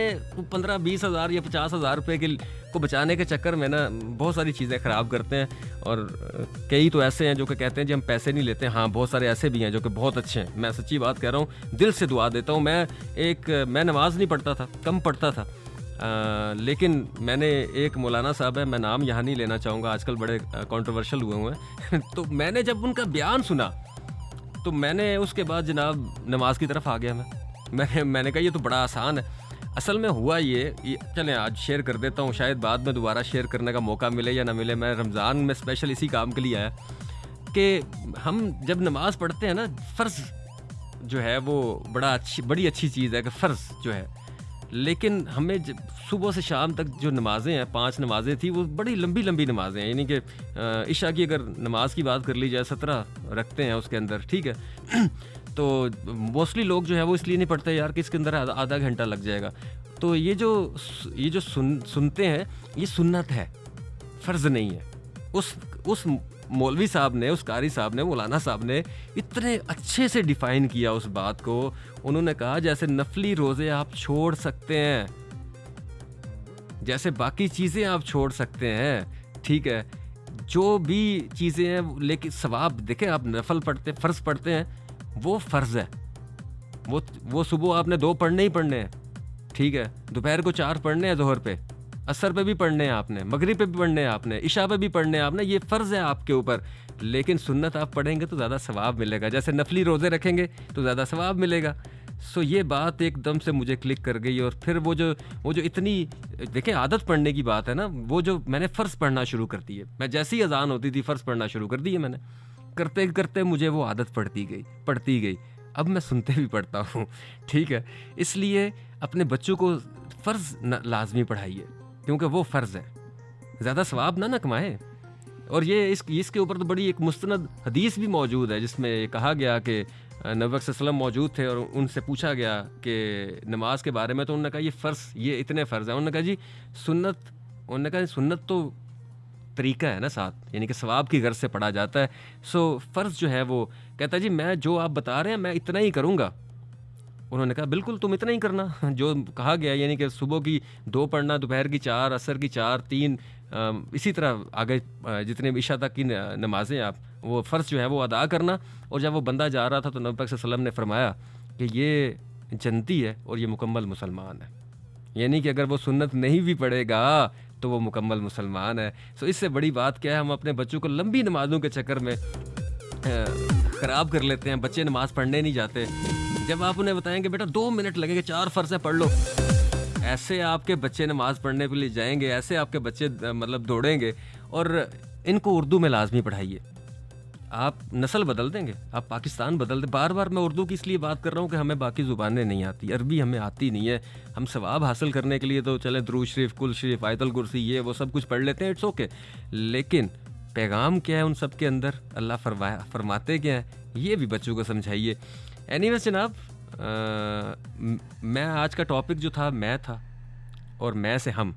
15-20 हज़ार या 50 हज़ार रुपये को बचाने के चक्कर में ना बहुत सारी चीज़ें ख़राब करते हैं। और कई तो ऐसे हैं जो कि कहते हैं जी हम पैसे नहीं लेते। हाँ, बहुत सारे ऐसे भी हैं जो कि बहुत अच्छे हैं, मैं सच्ची बात कह रहा हूँ, दिल से दुआ देता हूँ। मैं नमाज़ नहीं पढ़ता था, कम पढ़ता था, लेकिन मैंने एक मौलाना साहब है, मैं नाम यहाँ नहीं लेना चाहूँगा, आजकल बड़े कंट्रोवर्शियल हुए हैं तो मैंने जब उनका बयान सुना तो मैंने उसके बाद जनाब नमाज की तरफ आ गया। मैंने कहा ये तो बड़ा आसान है। असल में हुआ ये चलें आज शेयर कर देता हूँ, शायद बाद में दोबारा शेयर करने का मौका मिले या ना मिले। मैं रमज़ान में स्पेशल इसी काम के लिए आया कि हम जब नमाज़ पढ़ते हैं ना, फ़र्ज़ जो है वो बड़ी अच्छी चीज़ है कि फ़र्ज़ जो है, लेकिन हमें सुबह से शाम तक जो नमाज़ें हैं, 5 नमाज़ें थी, वो बड़ी लंबी लंबी नमाज़ें हैं। यानी कि इशा की अगर नमाज की बात कर ली जाए 17 रखते हैं उसके अंदर, ठीक है तो मोस्टली लोग जो है वो इसलिए नहीं पढ़ते यार कि इसके अंदर आधा घंटा लग जाएगा। तो ये जो सुनते हैं ये सुन्नत है, फ़र्ज़ नहीं है। उस मौलवी साहब ने, उस कारी साहब ने, मौलाना साहब ने इतने अच्छे से डिफ़ाइन किया उस बात को। उन्होंने कहा जैसे नफली रोज़े आप छोड़ सकते हैं, जैसे बाकी चीज़ें आप छोड़ सकते हैं, ठीक है, जो भी चीज़ें हैं, लेकिन सवाब देखें, आप नफल पढ़ते, फ़र्ज़ पढ़ते हैं, वो फ़र्ज़ है, वो सुबह आपने 2 पढ़ने ही पढ़ने हैं, ठीक है, दोपहर को 4 पढ़ने हैं, ज़ोहर पे, असर पे भी पढ़ने हैं आपने, मगरिब पे भी पढ़ने हैं आपने, इशा पे भी पढ़ने हैं आपने, ये फ़र्ज़ है आपके ऊपर। लेकिन सुन्नत आप पढ़ेंगे तो ज़्यादा सवाब मिलेगा, जैसे नफली रोज़े रखेंगे तो ज़्यादा सवाब मिलेगा। सो ये बात एकदम से मुझे क्लिक कर गई। और फिर वो जो इतनी देखें आदत पढ़ने की बात है ना, वो जो मैंने फ़र्ज़ पढ़ना शुरू कर दी है, मैं जैसी अजान होती थी फ़र्ज़ पढ़ना शुरू कर दी है मैंने, करते करते मुझे वो आदत पड़ती गई। अब मैं सुनते भी पढ़ता हूँ, ठीक है। इसलिए अपने बच्चों को फ़र्ज़ लाजमी पढ़ाइए, क्योंकि वो फ़र्ज़ है, ज़्यादा सवाब ना कमाए। और ये इसके ऊपर तो बड़ी एक मुस्तनद हदीस भी मौजूद है जिसमें ये कहा गया कि नबी सल्लल्लाहु अलैहि वसल्लम मौजूद थे और उनसे पूछा गया कि नमाज के बारे में, तो उन्होंने कहा ये फ़र्ज़, ये इतने फ़र्ज़ हैं। उन्होंने कहा जी सुन्नत तो तरीका है ना साथ, यानी कि सवाब की गर्ज से पढ़ा जाता है। सो फ़र्ज़ जो है वो कहता है जी मैं जो आप बता रहे हैं मैं इतना ही करूँगा। उन्होंने कहा बिल्कुल तुम इतना ही करना जो कहा गया, यानी कि सुबह की 2 पढ़ना, दोपहर की 4, असर की 4, 3, इसी तरह आगे जितने इशा तक की नमाज़ें आप वो फ़र्ज़ जो है वो अदा करना। और जब वो बंदा जा रहा था तो नबी पाक सल्लल्लाहु अलैहि वसल्लम ने फरमाया कि ये जन्नती है और ये मुकम्मल मुसलमान है, यानी कि अगर वो सुन्नत नहीं भी पढ़ेगा तो वो मुकम्मल मुसलमान है। सो इससे बड़ी बात क्या है, हम अपने बच्चों को लंबी नमाज़ों के चक्कर में ख़राब कर लेते हैं। बच्चे नमाज़ पढ़ने नहीं जाते। जब आप उन्हें बताएंगे बेटा 2 मिनट लगेंगे, 4 फ़र्ज़ पढ़ लो, ऐसे आपके बच्चे नमाज़ पढ़ने के लिए जाएंगे, ऐसे आपके बच्चे मतलब दौड़ेंगे। और इनको उर्दू में लाजमी पढ़ाइए। आप नस्ल बदल देंगे, आप पाकिस्तान बदल दें। बार बार मैं उर्दू की इसलिए बात कर रहा हूँ कि हमें बाकी ज़ुबानें नहीं आती, अरबी हमें आती नहीं है। हम सवाब हासिल करने के लिए तो चले दुरूद शरीफ, कुल शरीफ, आयतुल कुर्सी, ये वो सब कुछ पढ़ लेते हैं, इट्स ओके। लेकिन पैगाम क्या है उन सब के अंदर, अल्लाह फरमाते क्या है, ये भी बच्चों को समझाइए। एनीवेज जनाब, मैं आज का टॉपिक जो था मैं था, और मैं से हम।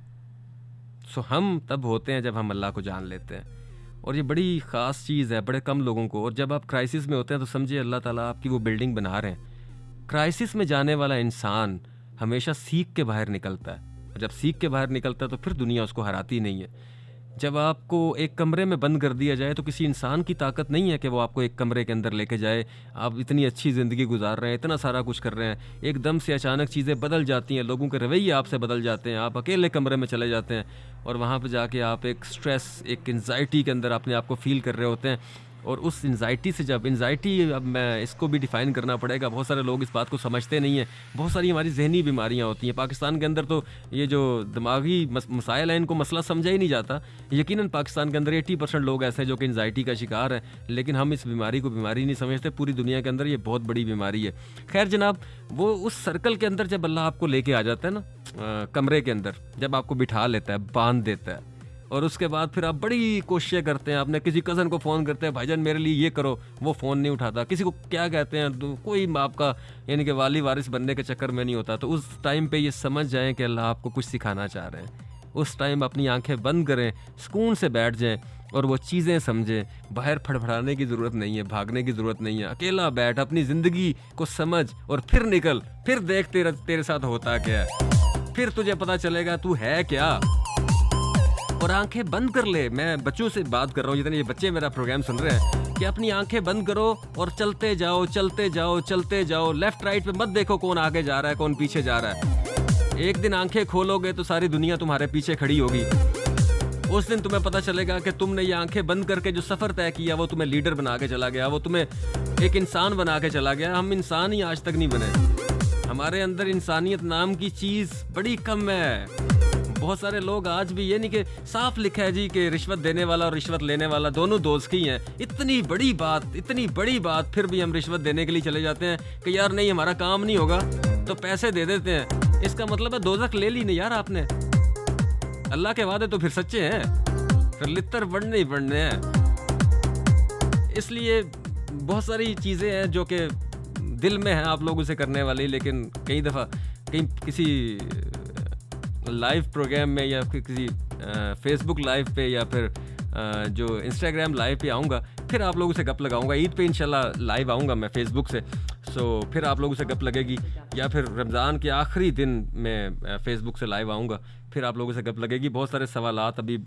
सो हम तब होते हैं जब हम अल्लाह को जान लेते हैं, और ये बड़ी ख़ास चीज़ है बड़े कम लोगों को। और जब आप क्राइसिस में होते हैं तो समझिए अल्लाह ताला आपकी वो बिल्डिंग बना रहे हैं। क्राइसिस में जाने वाला इंसान हमेशा सीख के बाहर निकलता है, और जब सीख के बाहर निकलता है तो फिर दुनिया उसको हराती नहीं है। जब आपको एक कमरे में बंद कर दिया जाए तो किसी इंसान की ताकत नहीं है कि वो आपको एक कमरे के अंदर लेके जाए। आप इतनी अच्छी ज़िंदगी गुजार रहे हैं, इतना सारा कुछ कर रहे हैं, एकदम से अचानक चीज़ें बदल जाती हैं, लोगों के रवैये आपसे बदल जाते हैं, आप अकेले कमरे में चले जाते हैं, और वहाँ पर जाके आप एक स्ट्रेस, एक एंजाइटी के अंदर अपने आप को फ़ील कर रहे होते हैं। और उस एंजाइटी से, जब एंजाइटी, अब मैं इसको भी डिफ़ाइन करना पड़ेगा, बहुत सारे लोग इस बात को समझते नहीं हैं। बहुत सारी हमारी जहनी बीमारियां होती हैं पाकिस्तान के अंदर, तो ये जो दिमागी मसाइल हैं इनको मसला समझा ही नहीं जाता। यकीनन पाकिस्तान के अंदर 80% लोग ऐसे हैं जो कि एंजाइटी का शिकार हैं, लेकिन हम इस बीमारी को बीमारी नहीं समझते। पूरी दुनिया के अंदर ये बहुत बड़ी बीमारी है। खैर जनाब, वो उस सर्कल के अंदर जब अल्लाह आपको लेके आ जाता है ना, कमरे के अंदर जब आपको बिठा लेता है, बांध देता है, और उसके बाद फिर आप बड़ी कोशिशें करते हैं, आपने किसी कज़न को फ़ोन करते हैं, भाईजान मेरे लिए ये करो, वो फ़ोन नहीं उठाता। किसी को क्या कहते हैं, तो कोई आपका यानी कि वाली वारिस बनने के चक्कर में नहीं होता। तो उस टाइम पे ये समझ जाएं कि अल्लाह आपको कुछ सिखाना चाह रहे हैं। उस टाइम अपनी आंखें बंद करें, सुकून से बैठ जाएं और वो चीज़ें समझें। बाहर फड़फड़ाने की ज़रूरत नहीं है, भागने की ज़रूरत नहीं है। अकेला बैठ, अपनी ज़िंदगी को समझ और फिर निकल, फिर देख तेरे साथ होता क्या है, फिर तुझे पता चलेगा तू है क्या। और आंखें बंद कर ले। मैं बच्चों से बात कर रहा हूँ, जितने ये बच्चे मेरा प्रोग्राम सुन रहे हैं, कि अपनी आंखें बंद करो और चलते जाओ, चलते जाओ, चलते जाओ। लेफ्ट राइट पे मत देखो कौन आगे जा रहा है, कौन पीछे जा रहा है। एक दिन आंखें खोलोगे तो सारी दुनिया तुम्हारे पीछे खड़ी होगी। उस दिन तुम्हें पता चलेगा कि तुमने ये आंखें बंद करके जो सफ़र तय किया वो तुम्हें लीडर बना के चला गया, वो तुम्हें एक इंसान बना के चला गया। हम इंसान ही आज तक नहीं बने। हमारे अंदर इंसानियत नाम की चीज़ बड़ी कम है। बहुत सारे लोग आज भी, ये नहीं कि साफ लिखा है जी कि रिश्वत देने वाला और रिश्वत लेने वाला दोनों दोस्त ही हैं। इतनी बड़ी बात, फिर भी हम रिश्वत देने के लिए चले जाते हैं कि यार नहीं हमारा काम नहीं होगा तो पैसे दे देते हैं। इसका मतलब है दोज़ख ले ली नहीं यार आपने। अल्लाह के वादे तो फिर सच्चे हैं, फिर लित्तर बढ़ने ही बढ़ने हैं। इसलिए बहुत सारी चीज़ें हैं जो कि दिल में हैं आप लोगों से करने वाली, लेकिन कई दफ़ा किसी लाइव प्रोग्राम में या फिर किसी फेसबुक लाइव पे या फिर जो इंस्टाग्राम लाइव पे आऊँगा, फिर आप लोगों से गप लगाऊंगा। ईद पे इंशाल्लाह लाइव आऊँगा मैं फेसबुक से, सो फिर आप लोगों से गप लगेगी। या फिर रमज़ान के आखिरी दिन में फेसबुक से लाइव आऊँगा, फिर आप लोगों से गप लगेगी। बहुत सारे सवालात अभी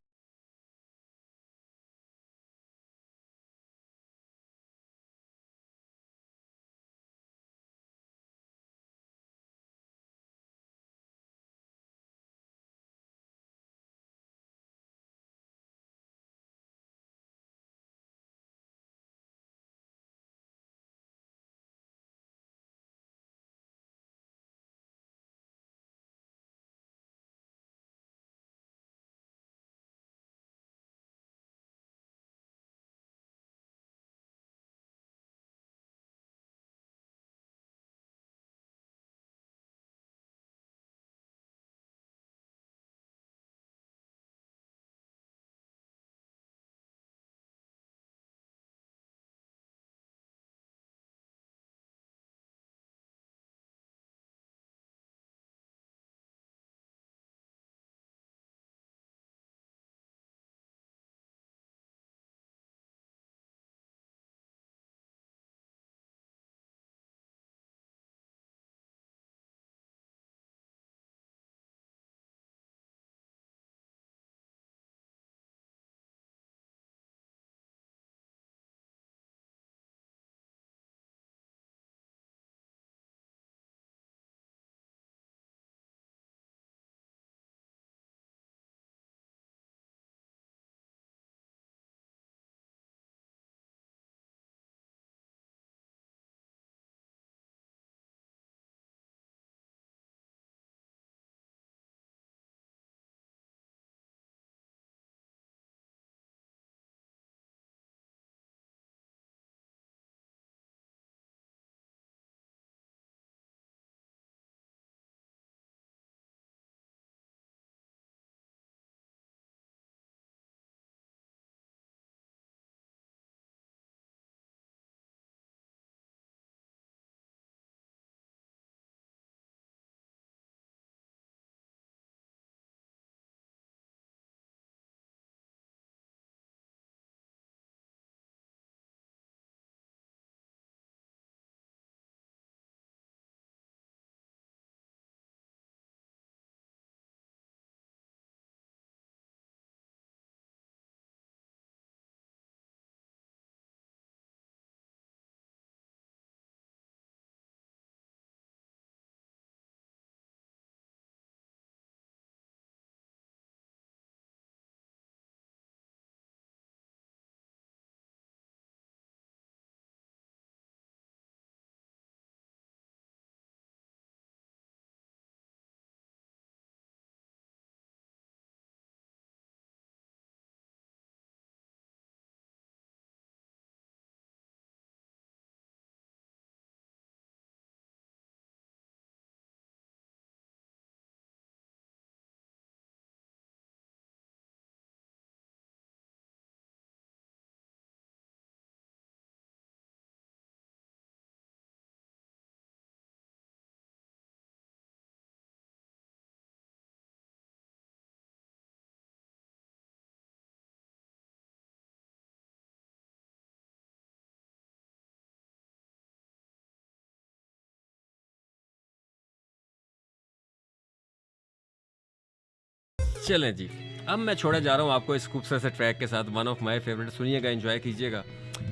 चलें जी, अब मैं छोड़े जा रहा हूँ आपको इस खूबसूरत से ट्रैक के साथ, वन ऑफ माय फेवरेट। सुनिएगा, एंजॉय कीजिएगा।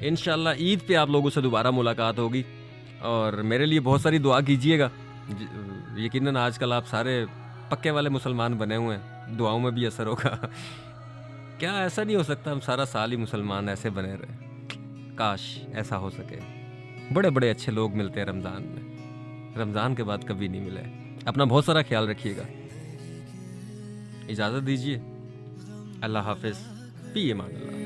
इंशाल्लाह ईद पे आप लोगों से दोबारा मुलाकात होगी और मेरे लिए बहुत सारी दुआ कीजिएगा। यकीनन आजकल आप सारे पक्के वाले मुसलमान बने हुए हैं, दुआओं में भी असर होगा। क्या ऐसा नहीं हो सकता हम सारा साल ही मुसलमान ऐसे बने रहे? काश ऐसा हो सके। बड़े बड़े अच्छे लोग मिलते हैं रमज़ान में, रमज़ान के बाद कभी नहीं मिले। अपना बहुत सारा ख्याल रखिएगा। इजाज़त दीजिए, अल्लाह हाफिज़, फी अमान अल्लाह।